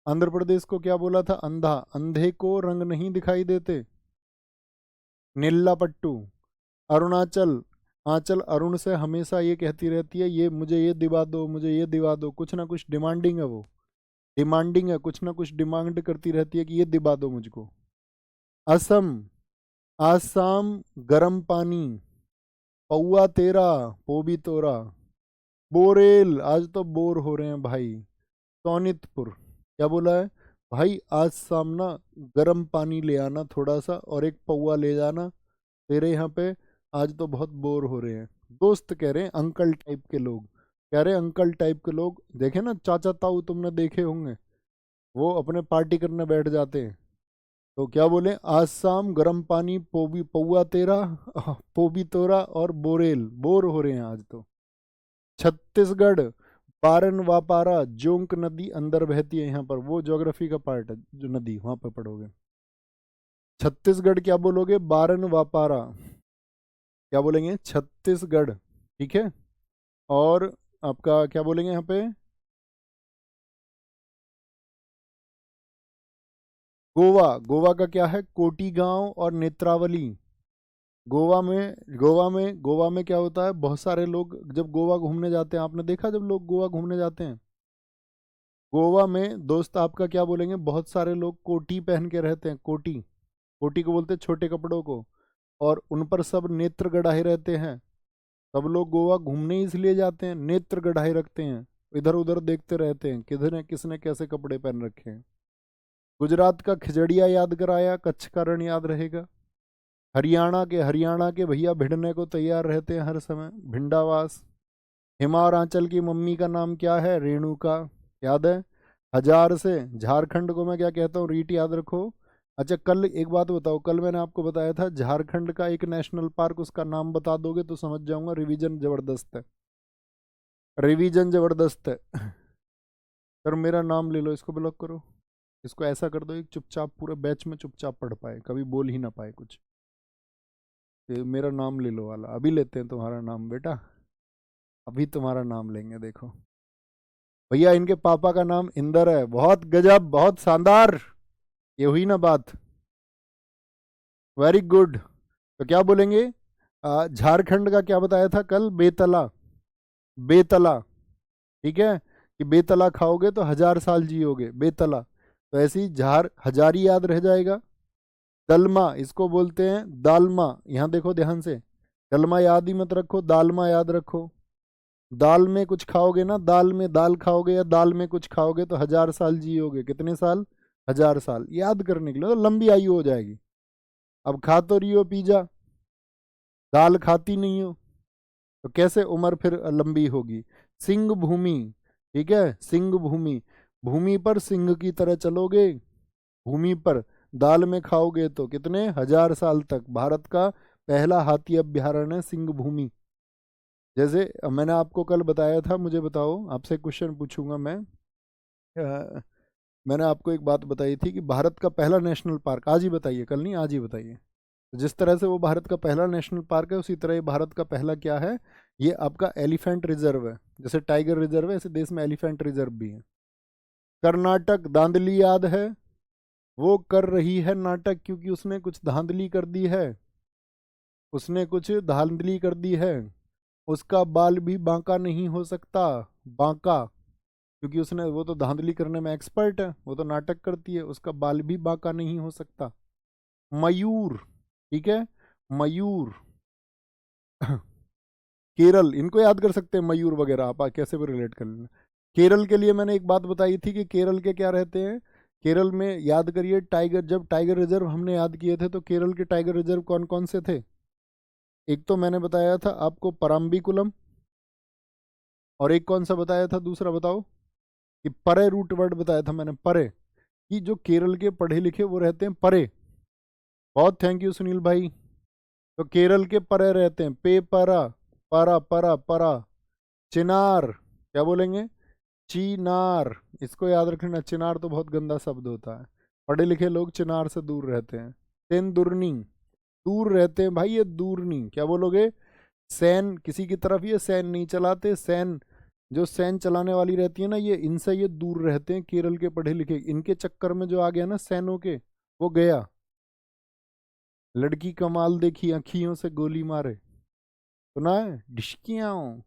आंध्र प्रदेश को क्या बोला था? अंधा। अंधे को रंग नहीं दिखाई देते, नीलापट्टू। अरुणाचल, आंचल अरुण से हमेशा ये कहती रहती है, ये मुझे ये दिवा दो, मुझे ये दिवा दो। कुछ ना कुछ डिमांडिंग है, वो डिमांडिंग है, कुछ ना कुछ डिमांड करती रहती है कि ये दिवा दो मुझको। असम, आसाम गर्म पानी, पौआ तेरा, पोबी तोरा। बोरेल, आज तो बोर हो रहे हैं भाई। सोनितपुर, क्या बोला है भाई? आज सामना गर्म पानी ले आना थोड़ा सा, और एक पौआ ले जाना तेरे यहाँ पे, आज तो बहुत बोर हो रहे हैं। दोस्त कह रहे हैं, अंकल टाइप के लोग कह रहे हैं, अंकल टाइप के लोग। देखे ना चाचा ताऊ, तुमने देखे होंगे, वो अपने पार्टी करने बैठ जाते हैं। तो क्या बोले? आज शाम गर्म पानी, पोबी पौआ तेरा, पोबी तोरा और बोरेल। बोर हो रहे हैं आज तो। छत्तीसगढ़, पारन वापारा, जोंक नदी अंदर बहती है यहाँ पर, वो ज्योग्राफी का पार्ट है, जो नदी वहां पर पढ़ोगे। छत्तीसगढ़ क्या बोलोगे? बारन वापारा। क्या बोलेंगे? छत्तीसगढ़, ठीक है। और आपका क्या बोलेंगे यहाँ पे? गोवा, गोवा का क्या है? कोटी गांव और नेत्रावली। गोवा में क्या होता है? बहुत सारे लोग जब गोवा घूमने जाते हैं, आपने देखा जब लोग गोवा घूमने जाते हैं, गोवा में दोस्त आपका क्या बोलेंगे? बहुत सारे लोग कोटी पहन के रहते हैं। कोटी, कोटी को बोलते हैं छोटे कपड़ों को, और उन पर सब नेत्र गड़ाए रहते हैं। सब लोग गोवा घूमने इसलिए जाते हैं, नेत्र गड़ाए रखते हैं, इधर उधर देखते रहते हैं किधर किसने कैसे कपड़े पहन रखे हैं। गुजरात का खिजड़िया याद कराया, कच्छ का रण याद रहेगा। हरियाणा के भैया भिड़ने को तैयार रहते हैं हर समय, भिंडावास। हिमाचल की मम्मी का नाम क्या है? रेणुका, याद है। हजार से झारखंड को मैं क्या कहता हूँ? रीट, याद रखो। अच्छा, कल एक बात बताओ, कल मैंने आपको बताया था झारखंड का एक नेशनल पार्क, उसका नाम बता दोगे तो समझ जाऊंगा। रिवीजन जबरदस्त है, रिवीजन जबरदस्त है। सर मेरा नाम ले लो, इसको ब्लॉक करो। इसको ऐसा कर दो, एक चुपचाप पूरे बैच में चुपचाप पढ़ पाए, कभी बोल ही ना पाए कुछ। ये मेरा नाम ले लो वाला, अभी लेते हैं तुम्हारा नाम बेटा, अभी तुम्हारा नाम लेंगे। देखो भैया, इनके पापा का नाम इंदर है। बहुत गजब, बहुत शानदार, ये हुई ना बात। Very good. तो क्या बोलेंगे? झारखंड का क्या बताया था कल? बेतला, बेतला, ठीक है। कि बेतला खाओगे तो 1000 साल जियोगे, बेतला। तो ऐसे ही झार, हजारी याद रह जाएगा। दलमा, इसको बोलते हैं दालमा। यहाँ देखो ध्यान से, दलमा याद ही मत रखो, दालमा याद रखो। दाल में कुछ खाओगे ना, दाल में दाल खाओगे या दाल में कुछ खाओगे तो 1000 साल जियोगे। कितने साल? 1000 साल। याद करने के लिए तो लंबी आयु हो जाएगी। अब खा तो रही हो पिज्जा, दाल खाती नहीं हो, तो कैसे उम्र फिर लंबी होगी? सिंह भूमि, ठीक है, सिंह भूमि। भूमि पर सिंह की तरह चलोगे, भूमि पर। दाल में खाओगे तो कितने? 1000 साल तक। भारत का पहला हाथी अभ्यारण्य सिंह भूमि। जैसे मैंने आपको कल बताया था, मुझे बताओ, आपसे क्वेश्चन पूछूंगा मैं। मैंने आपको एक बात बताई थी कि भारत का पहला नेशनल पार्क, आज ही बताइए, कल नहीं, आज ही बताइए। जिस तरह से वो भारत का पहला नेशनल पार्क है, उसी तरह ये भारत का पहला क्या है? ये आपका एलिफेंट रिजर्व है। जैसे टाइगर रिजर्व है, ऐसे देश में एलिफेंट रिजर्व भी है। कर्नाटक, दांदली याद है? वो कर रही है नाटक क्योंकि उसने कुछ धांधली कर दी है, उसने कुछ धांधली कर दी है। उसका बाल भी बांका नहीं हो सकता, बांका, क्योंकि उसने, वो तो धांधली करने में एक्सपर्ट है, वो तो नाटक करती है, उसका बाल भी बांका नहीं हो सकता। मयूर, ठीक है, मयूर। केरल, इनको याद कर सकते हैं मयूर वगैरह, आप कैसे भी रिलेट कर लेना। केरल के लिए मैंने एक बात बताई थी कि केरल के क्या रहते हैं। केरल में याद करिए टाइगर, जब टाइगर रिजर्व हमने याद किए थे तो केरल के टाइगर रिजर्व कौन कौन से थे? एक तो मैंने बताया था आपको परम्बिकुलम, और एक कौन सा बताया था दूसरा, बताओ? कि परे, रूट वर्ड बताया था मैंने, परे। कि जो केरल के पढ़े लिखे वो रहते हैं परे। बहुत थैंक यू सुनील भाई। तो केरल के परे रहते हैं, पे परा, परा परा परा। चिनार, क्या बोलेंगे? चिनार, इसको याद रखना, चिनार तो बहुत गंदा शब्द होता है, पढ़े लिखे लोग चिनार से दूर रहते हैं। तेंदुरनी, दूर रहते हैं भाई, ये दूरनी, क्या बोलोगे? सैन किसी की तरफ ये सैन नहीं चलाते। सैन जो सैन चलाने वाली रहती है ना, ये इनसे ये दूर रहते हैं, केरल के पढ़े लिखे। इनके चक्कर में जो आ गया ना सैनों के, वो गया। लड़की कमाल देखी अखियों से गोली मारे, सुना है डिशकियां।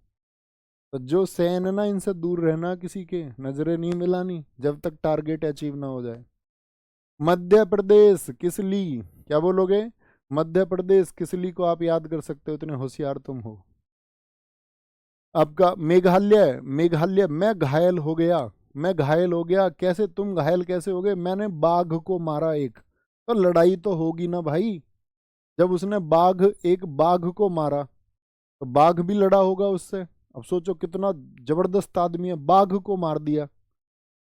तो जो सैन है ना, इनसे दूर रहना, किसी के नजरें नहीं मिलानी जब तक टारगेट अचीव ना हो जाए। मध्य प्रदेश किसली, क्या बोलोगे? मध्य प्रदेश किसली को आप याद कर सकते हो, इतने होशियार तुम हो। आपका मेघालय, मेघालय मैं घायल हो गया। मैं घायल हो गया कैसे? तुम घायल कैसे हो गए? मैंने बाघ को मारा एक। तो लड़ाई तो होगी ना भाई। जब उसने एक बाघ को मारा तो बाघ भी लड़ा होगा उससे। अब सोचो कितना जबरदस्त आदमी है, बाघ को मार दिया।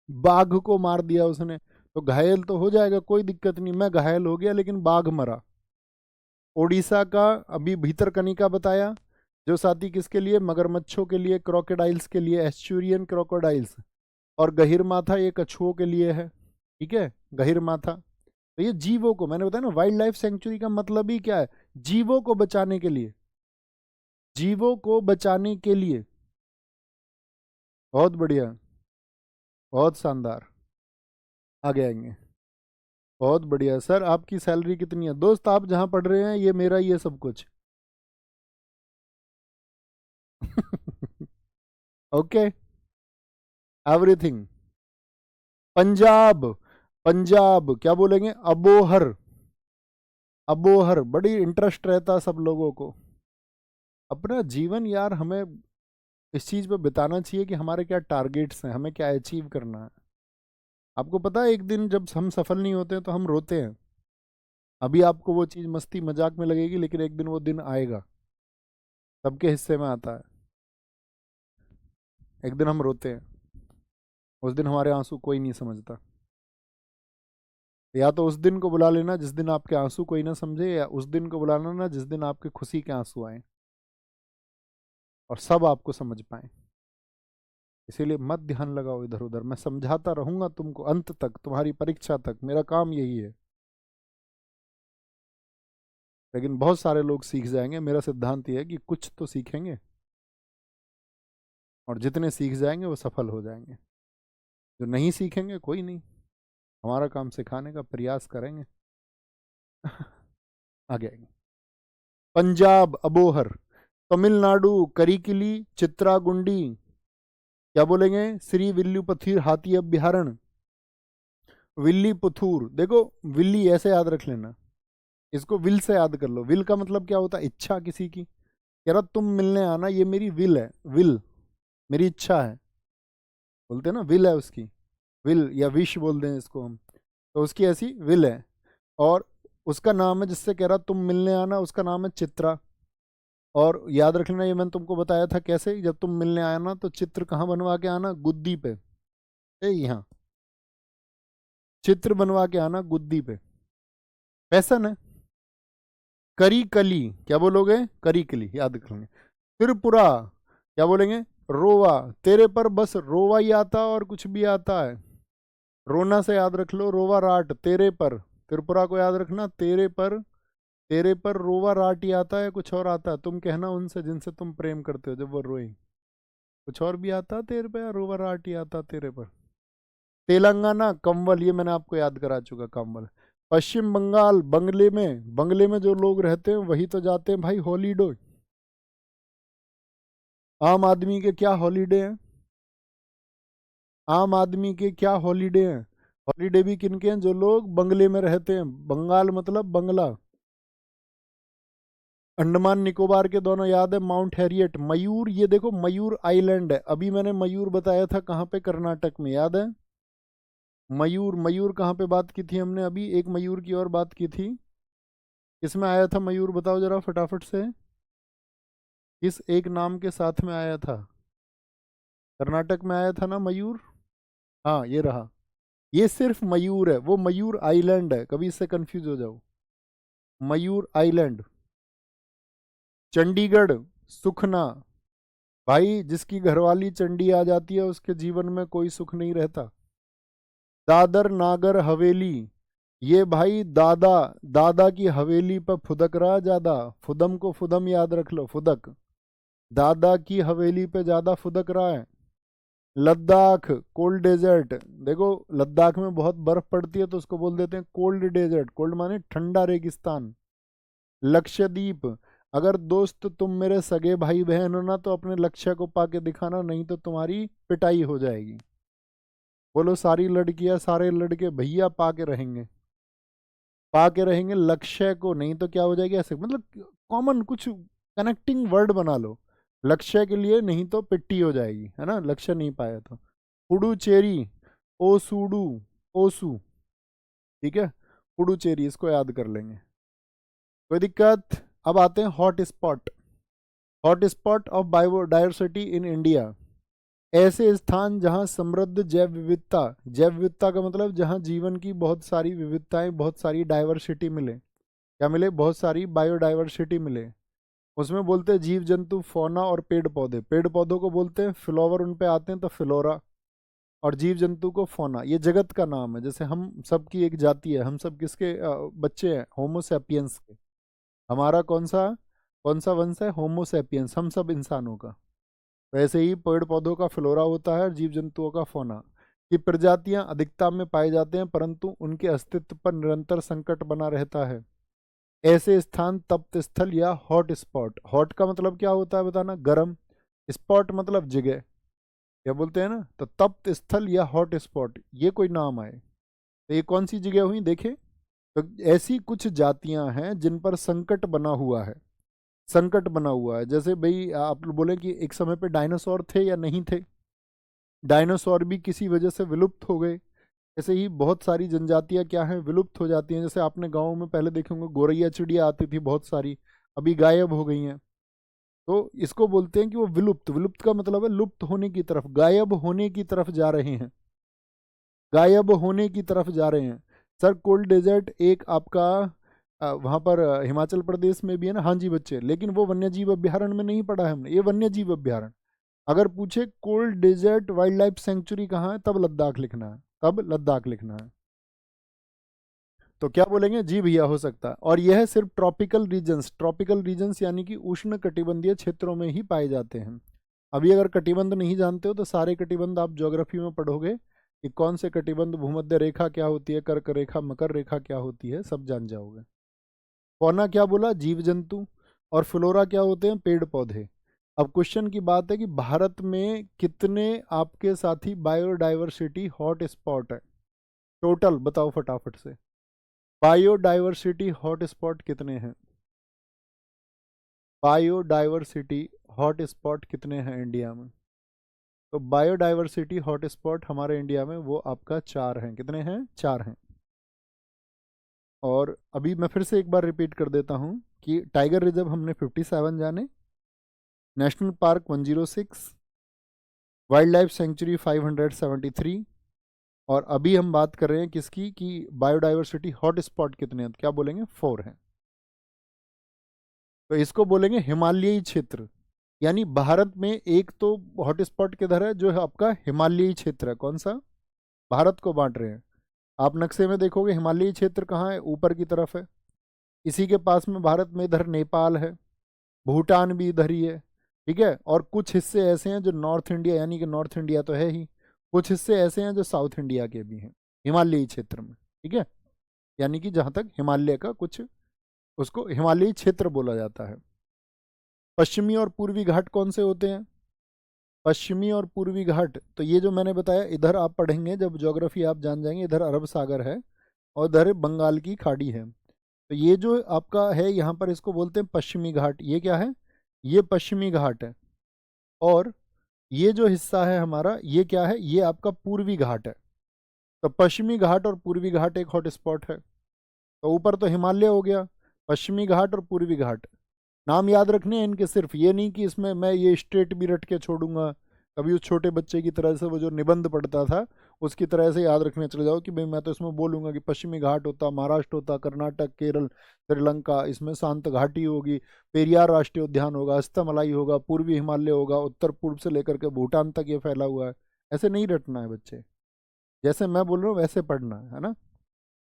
बाघ को मार दिया उसने, तो घायल तो हो जाएगा, कोई दिक्कत नहीं। मैं घायल हो गया लेकिन बाघ मरा। ओडिशा का अभी भीतरकनिका बताया, जो साथी किसके लिए? मगरमच्छों के लिए, क्रोकोडाइल्स के लिए, एस्चुरियन क्रोकोडाइल्स। और गहिरमाथा ये कछुओं के लिए है, ठीक है, गहिरमाथा। तो ये जीवों को, मैंने बताया ना वाइल्ड लाइफ सेंचुरी का मतलब ही क्या है? जीवों को बचाने के लिए, जीवों को बचाने के लिए। बहुत बढ़िया, बहुत शानदार। आगे आएंगे। बहुत बढ़िया सर। आपकी सैलरी कितनी है दोस्त? आप जहां पढ़ रहे हैं ये मेरा ही है सब कुछ। Okay, everything. पंजाब, पंजाब क्या बोलेंगे? अबोहर। अबोहर, बड़ी इंटरेस्ट रहता सब लोगों को। अपना जीवन यार हमें इस चीज पे बिताना चाहिए कि हमारे क्या टारगेट्स हैं, हमें क्या अचीव करना है। आपको पता है एक दिन जब हम सफल नहीं होते हैं तो हम रोते हैं। अभी आपको वो चीज मस्ती मजाक में लगेगी, लेकिन एक दिन वो दिन आएगा, सबके हिस्से में आता है। एक दिन हम रोते हैं, उस दिन हमारे आंसू कोई नहीं समझता। या तो उस दिन को बुला लेना जिस दिन आपके आंसू कोई ना समझे, या उस दिन को बुला लेना जिस दिन आपके खुशी के आंसू आए और सब आपको समझ पाए। इसीलिए मत ध्यान लगाओ इधर उधर। मैं समझाता रहूंगा तुमको अंत तक, तुम्हारी परीक्षा तक, मेरा काम यही है। लेकिन बहुत सारे लोग सीख जाएंगे, मेरा सिद्धांत यह है कि कुछ तो सीखेंगे, और जितने सीख जाएंगे वो सफल हो जाएंगे। जो नहीं सीखेंगे कोई नहीं, हमारा काम सिखाने का प्रयास करेंगे। आगे आएंगे। पंजाब अबोहर, तमिलनाडु करिकिली चित्रागुंडी, क्या बोलेंगे? श्री विल्लुपथीर हाथी अभ्यारण्य, विल्ली पुथूर। देखो विल्ली ऐसे याद रख लेना, इसको विल से याद कर लो। विल का मतलब क्या होता है? इच्छा किसी की। कह रहा तुम मिलने आना, ये मेरी विल है। विल मेरी इच्छा है, बोलते हैं ना विल है उसकी। विल या विश बोल दें इसको हम, तो उसकी ऐसी विल है। और उसका नाम है, जिससे कह रहा तुम मिलने आना, उसका नाम है चित्रा। और याद रख लेना, ये मैंने तुमको बताया था कैसे, जब तुम मिलने आया ना तो चित्र कहाँ बनवा के आना? गुद्दी पे, यहाँ चित्र बनवा के आना गुद्दी पे। फैशन है। करी कली, क्या बोलोगे? करी कली याद रखेंगे। त्रिपुरा, क्या बोलेंगे? रोवा। तेरे पर बस रोवा ही आता और कुछ भी आता है। रोना से याद रख लो, रोवा राट तेरे पर। त्रिपुरा को याद रखना, तेरे पर। तेरे पर रोवा राट ही आता है, कुछ और आता है? तुम कहना उनसे जिनसे तुम प्रेम करते हो, जब वो रोए, कुछ और भी आता तेरे पे, या रोवा राट ही आता तेरे पर? तेलंगाना कंवल, ये मैंने आपको याद करा चुका, कंवल। पश्चिम बंगाल बंगले में, बंगले में जो लोग रहते हैं वही तो जाते हैं भाई हॉलीडे। आम आदमी के क्या हॉलीडे हैं? आम आदमी के क्या हॉलीडे हैं? हॉलीडे भी किनके हैं? जो लोग बंगले में रहते हैं। बंगाल मतलब बंगला। अंडमान निकोबार के दोनों याद है, माउंट हैरियट, मयूर। ये देखो मयूर आइलैंड है। अभी मैंने मयूर बताया था कहाँ पे? कर्नाटक में, याद है? मयूर, मयूर कहाँ पे बात की थी हमने? अभी एक मयूर की और बात की थी। किसमें आया था मयूर? बताओ जरा फटाफट से। किस एक नाम के साथ में आया था? कर्नाटक में आया था ना मयूर। हाँ ये रहा। ये सिर्फ मयूर है, वो मयूर आइलैंड है, कभी इससे कंफ्यूज हो जाओ। मयूर आइलैंड। चंडीगढ़, सुखना। भाई जिसकी घरवाली चंडी आ जाती है उसके जीवन में कोई सुख नहीं रहता। दादर नागर हवेली, ये भाई दादा, दादा की हवेली पर फुदक रहा ज्यादा। फुदम को फुदम याद रख लो, फुदक। दादा की हवेली पे ज्यादा फुदक रहा है। Ladakh, cold desert. देखो, लद्दाख में बहुत बर्फ पड़ती है तो उसको बोल देते हैं कोल्ड डेजर्ट। कोल्ड माने ठंडा रेगिस्तान। लक्षद्वीप। अगर दोस्त तुम मेरे सगे भाई बहन हो ना, तो अपने लक्ष्य को पाके दिखाना, नहीं तो तुम्हारी पिटाई हो जाएगी। बोलो सारी लड़कियां सारे लड़के भैया पाके रहेंगे। पाके रहेंगे लक्ष्य को, नहीं तो क्या हो जाएगी ऐसे, मतलब कॉमन कुछ कनेक्टिंग वर्ड बना लो लक्ष्य के लिए, नहीं तो पिट्टी हो जाएगी, है ना, लक्ष्य नहीं पाया तो। पुडुचेरी, ओसूडू, ओसू। ठीक है, पुडुचेरी, इसको याद कर लेंगे, कोई दिक्कत। अब आते हैं hot spot. Hot spot of biodiversity in India. ऐसे स्थान जहां समृद्ध जैव विविधता, जैव विविधता का मतलब जहां जीवन की बहुत सारी विविधताएं, बहुत सारी डाइवर्सिटी मिले। क्या मिले? बहुत सारी बायोडाइवर्सिटी मिले। उसमें बोलते हैं जीव जंतु, फौना और पेड़ पौधे। पेड़ पौधों को बोलते हैं फ्लावर, उन पे आते हैं तो फ्लोरा। और जीव जंतु को फौना। ये जगत का नाम है। जैसे हम सब की एक जाति है, हम सब किसके बच्चे हैं? होमो सैपियंस के। हमारा कौन सा वंश है? होमो सैपियंस, हम सब इंसानों का। वैसे ही पेड़ पौधों का फ्लोरा होता है और जीव जंतुओं का फौना। की प्रजातियां अधिकता में पाए जाते हैं, परंतु उनके अस्तित्व पर निरंतर संकट बना रहता है। ऐसे स्थान तप्त स्थल या हॉट स्पॉट। हॉट का मतलब क्या होता है बताना? गर्म। स्पॉट मतलब जगह। क्या बोलते हैं ना, तो तप्त स्थल या हॉट स्पॉट, ये कोई नाम आए तो ये कौन सी जगह हुई देखे। तो ऐसी कुछ जातियां हैं जिन पर संकट बना हुआ है। संकट बना हुआ है, जैसे भाई आप लोग बोले कि एक समय पे डायनासोर थे या नहीं थे। डायनासोर भी किसी वजह से विलुप्त हो गए। ऐसे ही बहुत सारी जनजातियां क्या हैं, विलुप्त हो जाती हैं। जैसे आपने गाँव में पहले देखे होंगे गोरैया चिड़िया आती थी बहुत सारी, अभी गायब हो गई हैं। तो इसको बोलते हैं कि वो विलुप्त, विलुप्त का मतलब है लुप्त होने की तरफ, गायब होने की तरफ जा रहे हैं। गायब होने की तरफ जा रहे हैं। सर कोल्ड डेजर्ट एक आपका वहां पर हिमाचल प्रदेश में भी है ना। हाँ जी बच्चे, लेकिन वो वन्य जीव अभ्यारण्य में नहीं पढ़ा है हमने, ये वन्य जीव अभ्यारण्य। अगर पूछे cold desert wildlife sanctuary कहाँ है, तब लद्दाख लिखना है, तब लद्दाख लिखना है। तो क्या बोलेंगे? जी भैया, हो सकता है। और यह सिर्फ ट्रॉपिकल रीजन्स, ट्रॉपिकल रीजन्स यानी कि उष्ण कटिबंधीय क्षेत्रों में ही पाए जाते हैं। अभी अगर कटिबंध नहीं जानते हो तो सारे कटिबंध आप ज्योग्राफी में पढ़ोगे कि कौन से कटिबंध, भूमध्य रेखा क्या होती है, कर्क रेखा, मकर रेखा क्या होती है, सब जान जाओगे। फौना क्या बोला? जीव जंतु। और फ्लोरा क्या होते हैं? पेड़ पौधे। अब क्वेश्चन की बात है कि भारत में कितने आपके साथी बायोडाइवर्सिटी हॉट स्पॉट है? टोटल बताओ फटाफट से। बायोडाइवर्सिटी हॉट स्पॉट कितने हैं? बायोडाइवर्सिटी हॉट स्पॉट कितने हैं इंडिया में? तो बायोडाइवर्सिटी हॉट स्पॉट हमारे इंडिया में वो आपका 4 हैं। कितने हैं? 4 हैं। और अभी मैं फिर से एक बार रिपीट कर देता हूँ कि टाइगर रिजर्व हमने 57 जाने, national park 106, wild life sanctuary 573। और अभी हम बात कर रहे हैं किसकी, कि बायोडाइवर्सिटी हॉट स्पॉट कितने हैं, तो क्या बोलेंगे? 4 हैं। तो इसको बोलेंगे हिमालयी क्षेत्र। यानी भारत में एक तो हॉटस्पॉट किधर है, जो है आपका हिमालयी क्षेत्र है। कौन सा? भारत को बांट रहे हैं। आप नक्शे में देखोगे हिमालयी क्षेत्र कहाँ है, ऊपर की तरफ है। इसी के पास में भारत में इधर नेपाल है, भूटान भी इधर ही है। ठीक है, और कुछ हिस्से ऐसे हैं जो नॉर्थ इंडिया, यानी कि नॉर्थ इंडिया तो है ही, कुछ हिस्से ऐसे हैं जो साउथ इंडिया के भी हैं हिमालयी क्षेत्र में। ठीक है, यानी कि जहाँ तक हिमालय का कुछ, उसको हिमालयी क्षेत्र बोला जाता है। पश्चिमी और पूर्वी घाट कौन से होते हैं? पश्चिमी और पूर्वी घाट, तो ये जो मैंने बताया, इधर आप पढ़ेंगे जब ज्योग्राफी आप जान जाएंगे, इधर अरब सागर है और इधर बंगाल की खाड़ी है। तो ये जो आपका है यहाँ पर, इसको बोलते हैं पश्चिमी घाट। ये क्या है? ये पश्चिमी घाट है। और ये जो हिस्सा है हमारा, ये क्या है? ये आपका पूर्वी घाट है। तो पश्चिमी घाट और पूर्वी घाट एक हॉट स्पॉट है। तो ऊपर तो हिमालय हो गया, पश्चिमी घाट और पूर्वी घाट। नाम याद रखने हैं इनके, सिर्फ ये नहीं कि इसमें मैं ये स्टेट भी रट के छोड़ूंगा। कभी उस छोटे बच्चे की तरह से वो जो निबंध पढ़ता था, उसकी तरह से याद रखने चले जाओ कि भाई मैं तो इसमें बोलूंगा कि पश्चिमी घाट होता, महाराष्ट्र होता, कर्नाटक, केरल, श्रीलंका, इसमें शांत घाटी होगी, पेरियार राष्ट्रीय उद्यान होगा, अस्तमलाई होगा, पूर्वी हिमालय होगा, उत्तर पूर्व से लेकर के भूटान तक ये फैला हुआ है। ऐसे नहीं रटना है बच्चे, जैसे मैं बोल रहा हूँ वैसे पढ़ना है ना।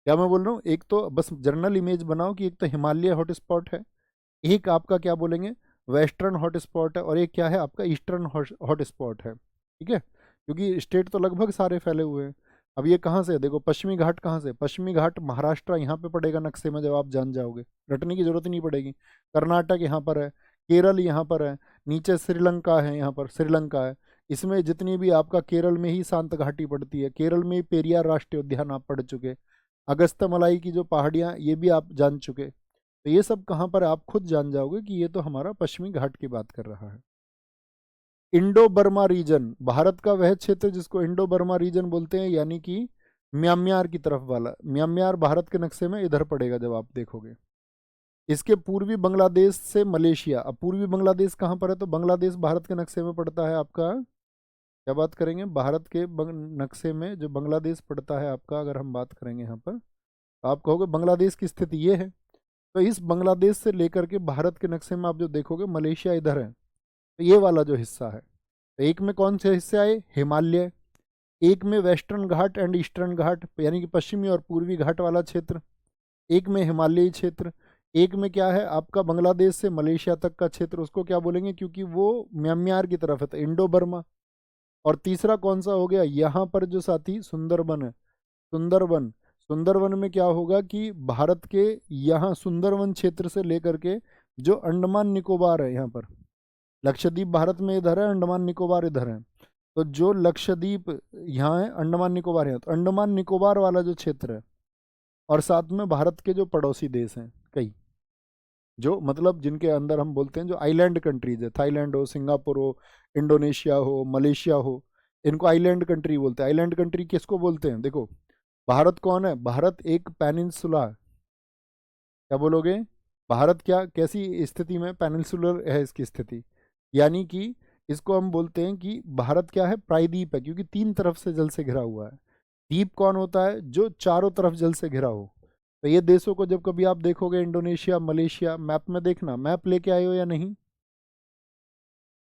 क्या मैं बोल रहा हूँ, एक तो बस जनरल इमेज बनाओ कि एक तो हिमालय हॉटस्पॉट है, एक आपका क्या बोलेंगे वेस्टर्न हॉटस्पॉट है, और एक क्या है आपका ईस्टर्न हॉटस्पॉट है, ठीक है, क्योंकि स्टेट तो लगभग सारे फैले हुए हैं। अब ये कहाँ से है, देखो पश्चिमी घाट कहाँ से, पश्चिमी घाट महाराष्ट्र यहाँ पे पड़ेगा नक्शे में, जब आप जान जाओगे रटने की जरूरत ही नहीं पड़ेगी। कर्नाटक यहाँ पर है, केरल यहाँ पर है, नीचे श्रीलंका है, यहाँ पर श्रीलंका है। इसमें जितनी भी आपका केरल में ही शांत घाटी पड़ती है, केरल में ही पेरियार राष्ट्रीय उद्यान आप पढ़ चुके, अगस्तमलाई की जो पहाड़ियाँ ये भी आप जान चुके। तो ये सब कहाँ पर है, आप खुद जान जाओगे कि ये तो हमारा पश्चिमी घाट की बात कर रहा है। इंडो बर्मा रीजन, भारत का वह क्षेत्र जिसको इंडो बर्मा रीजन बोलते हैं, यानी कि म्यांमार की तरफ वाला। म्यांमार भारत के नक्शे में इधर पड़ेगा जब आप देखोगे। इसके पूर्वी बांग्लादेश से मलेशिया, अब पूर्वी बांग्लादेश कहाँ पर है, तो बांग्लादेश भारत के नक्शे में पड़ता है आपका, क्या बात करेंगे भारत के नक्शे में जो बांग्लादेश पड़ता है आपका, अगर हम बात करेंगे यहाँ पर, तो आप कहोगे बांग्लादेश की स्थिति ये है। तो इस बांग्लादेश से लेकर के भारत के नक्शे में आप जो देखोगे मलेशिया इधर है, तो ये वाला जो हिस्सा है, तो एक में कौन से हिस्से आए, हिमालय, एक में वेस्टर्न घाट एंड ईस्टर्न घाट यानी कि पश्चिमी और पूर्वी घाट वाला क्षेत्र, एक में हिमालयी क्षेत्र, एक में क्या है आपका बांग्लादेश से मलेशिया तक का क्षेत्र, उसको क्या बोलेंगे क्योंकि वो म्यांमार की तरफ है तो इंडो बर्मा। और तीसरा कौन सा हो गया, यहाँ पर जो साथी सुंदरबन है, सुंदरबन, सुंदरबन में क्या होगा कि भारत के यहाँ सुंदरबन क्षेत्र से लेकर के जो अंडमान निकोबार है, यहाँ पर लक्षद्वीप भारत में इधर है, अंडमान निकोबार इधर है, तो जो लक्षद्वीप यहाँ है, अंडमान निकोबार है, तो अंडमान निकोबार वाला जो क्षेत्र है, और साथ में भारत के जो पड़ोसी देश हैं कई, जो मतलब जिनके अंदर हम बोलते हैं जो आइलैंड कंट्रीज है, थाईलैंड हो, सिंगापुर हो, इंडोनेशिया हो, मलेशिया हो, इनको आइलैंड कंट्री बोलते हैं। आइलैंड कंट्री किसको बोलते हैं, देखो भारत कौन है, भारत एक पेनिनसुला, क्या बोलोगे, भारत क्या कैसी स्थिति में, पेनिनसुलर है इसकी स्थिति, यानी कि इसको हम बोलते हैं कि भारत क्या है, प्रायद्वीप है, क्योंकि तीन तरफ से जल से घिरा हुआ है। द्वीप कौन होता है, जो चारों तरफ जल से घिरा हो। तो ये देशों को जब कभी आप देखोगे, इंडोनेशिया, मलेशिया, मैप में देखना, मैप लेके आए हो या नहीं,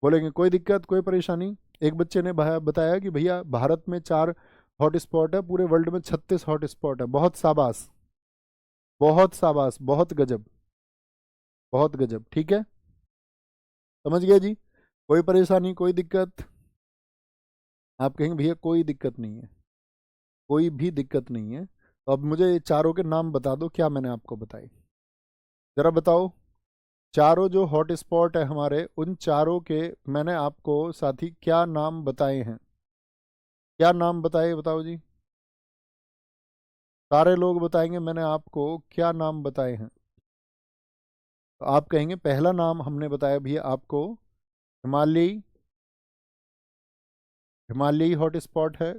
बोलेंगे कोई दिक्कत कोई परेशानी। एक बच्चे ने बताया कि भैया भारत में 4 हॉट स्पॉट है, पूरे वर्ल्ड में 36 हॉट स्पॉट है, बहुत शाबाश, बहुत शाबाश, बहुत गजब, बहुत गजब, ठीक है, समझ गया जी। कोई परेशानी कोई दिक्कत, आप कहेंगे भैया कोई दिक्कत नहीं है, कोई भी दिक्कत नहीं है। तो अब मुझे ये चारों के नाम बता दो, क्या मैंने आपको बताई, जरा बताओ। चारों जो हॉट स्पॉट है हमारे, उन चारों के मैंने आपको साथी क्या नाम बताए हैं, क्या नाम बताए बताओ जी, सारे लोग बताएंगे मैंने आपको क्या नाम बताए हैं। तो आप कहेंगे पहला नाम हमने बताया भैया आपको हिमालयी, हिमालयी हॉट स्पॉट है।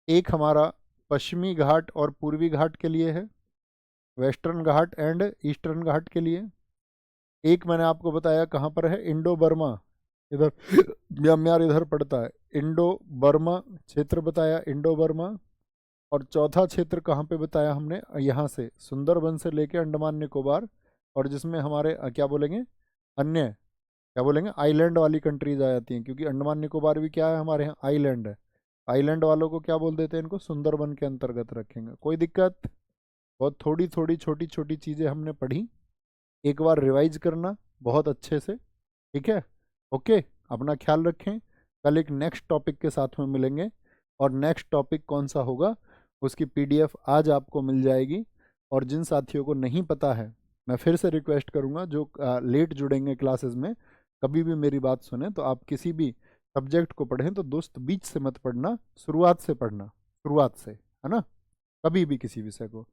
एक हमारा पश्चिमी घाट और पूर्वी घाट के लिए है, वेस्टर्न घाट एंड ईस्टर्न घाट के लिए। एक मैंने आपको बताया कहाँ पर है, इंडो बर्मा, इधर म्यांमार इधर पड़ता है, इंडो बर्मा क्षेत्र बताया, इंडो बर्मा। और चौथा क्षेत्र कहाँ पे बताया हमने, यहाँ से सुंदरबन से लेके अंडमान निकोबार, और जिसमें हमारे क्या बोलेंगे, अन्य क्या बोलेंगे आइलैंड वाली कंट्रीज आ जाती हैं, क्योंकि अंडमान निकोबार भी क्या है हमारे यहाँ आइलैंड है। आइलैंड वालों को क्या बोल देते हैं, इनको सुंदरबन के अंतर्गत रखेंगे, कोई दिक्कत। बहुत थोड़ी थोड़ी छोटी छोटी चीज़ें हमने पढ़ी, एक बार रिवाइज करना बहुत अच्छे से, ठीक है, ओके। अपना ख्याल रखें, कल एक नेक्स्ट टॉपिक के साथ में मिलेंगे, और नेक्स्ट टॉपिक कौन सा होगा उसकी पीडीएफ आज आपको मिल जाएगी। और जिन साथियों को नहीं पता है, मैं फिर से रिक्वेस्ट करूंगा, जो लेट जुड़ेंगे क्लासेस में, कभी भी मेरी बात सुने तो आप किसी भी सब्जेक्ट को पढ़ें तो दोस्त बीच से मत पढ़ना, शुरुआत से पढ़ना, शुरुआत से, है ना, कभी भी किसी विषय को।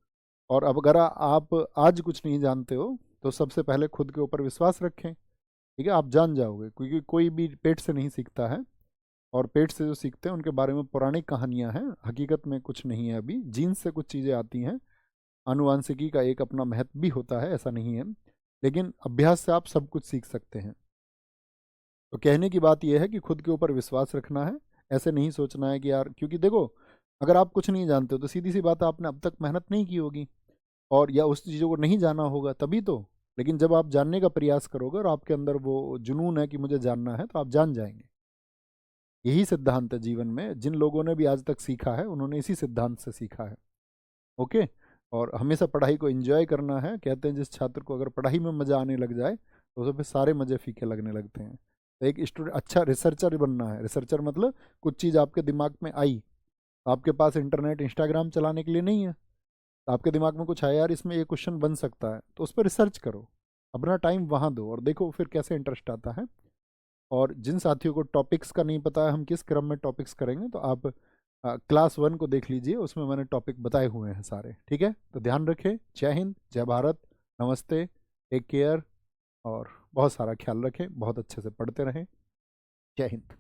और अब अगर आप आज कुछ नहीं जानते हो तो सबसे पहले खुद के ऊपर विश्वास रखें, ठीक है, आप जान जाओगे, क्योंकि कोई भी पेट से नहीं सीखता है, और पेट से जो सीखते हैं उनके बारे में पौराणिक कहानियां हैं, हकीकत में कुछ नहीं है। अभी जीन्स से कुछ चीज़ें आती हैं, आनुवांशिकी का एक अपना महत्व भी होता है, ऐसा नहीं है, लेकिन अभ्यास से आप सब कुछ सीख सकते हैं। तो कहने की बात यह है कि खुद के ऊपर विश्वास रखना है, ऐसे नहीं सोचना है कि यार, क्योंकि देखो अगर आप कुछ नहीं जानते हो तो सीधी सी बात है, आपने अब तक मेहनत नहीं की होगी, और या उस चीज़ों को नहीं जाना होगा तभी तो। लेकिन जब आप जानने का प्रयास करोगे और आपके अंदर वो जुनून है कि मुझे जानना है, तो आप जान जाएंगे। यही सिद्धांत है जीवन में, जिन लोगों ने भी आज तक सीखा है उन्होंने इसी सिद्धांत से सीखा है, ओके। और हमेशा पढ़ाई को एंजॉय करना है। कहते हैं जिस छात्र को अगर पढ़ाई में मज़ा आने लग जाए तो उसे फिर सारे मज़े फीके लगने लगते हैं। तो एक स्टूडेंट अच्छा रिसर्चर बनना है। रिसर्चर मतलब कुछ चीज़ आपके दिमाग में आई, आपके पास इंटरनेट इंस्टाग्राम चलाने के लिए नहीं है, तो आपके दिमाग में कुछ आया यार इसमें ये क्वेश्चन बन सकता है, तो उस पर रिसर्च करो, अपना टाइम वहाँ दो और देखो फिर कैसे इंटरेस्ट आता है। और जिन साथियों को टॉपिक्स का नहीं पता है हम किस क्रम में टॉपिक्स करेंगे, तो आप क्लास 1 को देख लीजिए, उसमें मैंने टॉपिक बताए हुए हैं सारे। ठीक है, तो ध्यान रखें। जय हिंद, जय भारत, नमस्ते, टेक केयर, और बहुत सारा ख्याल रखें, बहुत अच्छे से पढ़ते रहें। जय हिंद।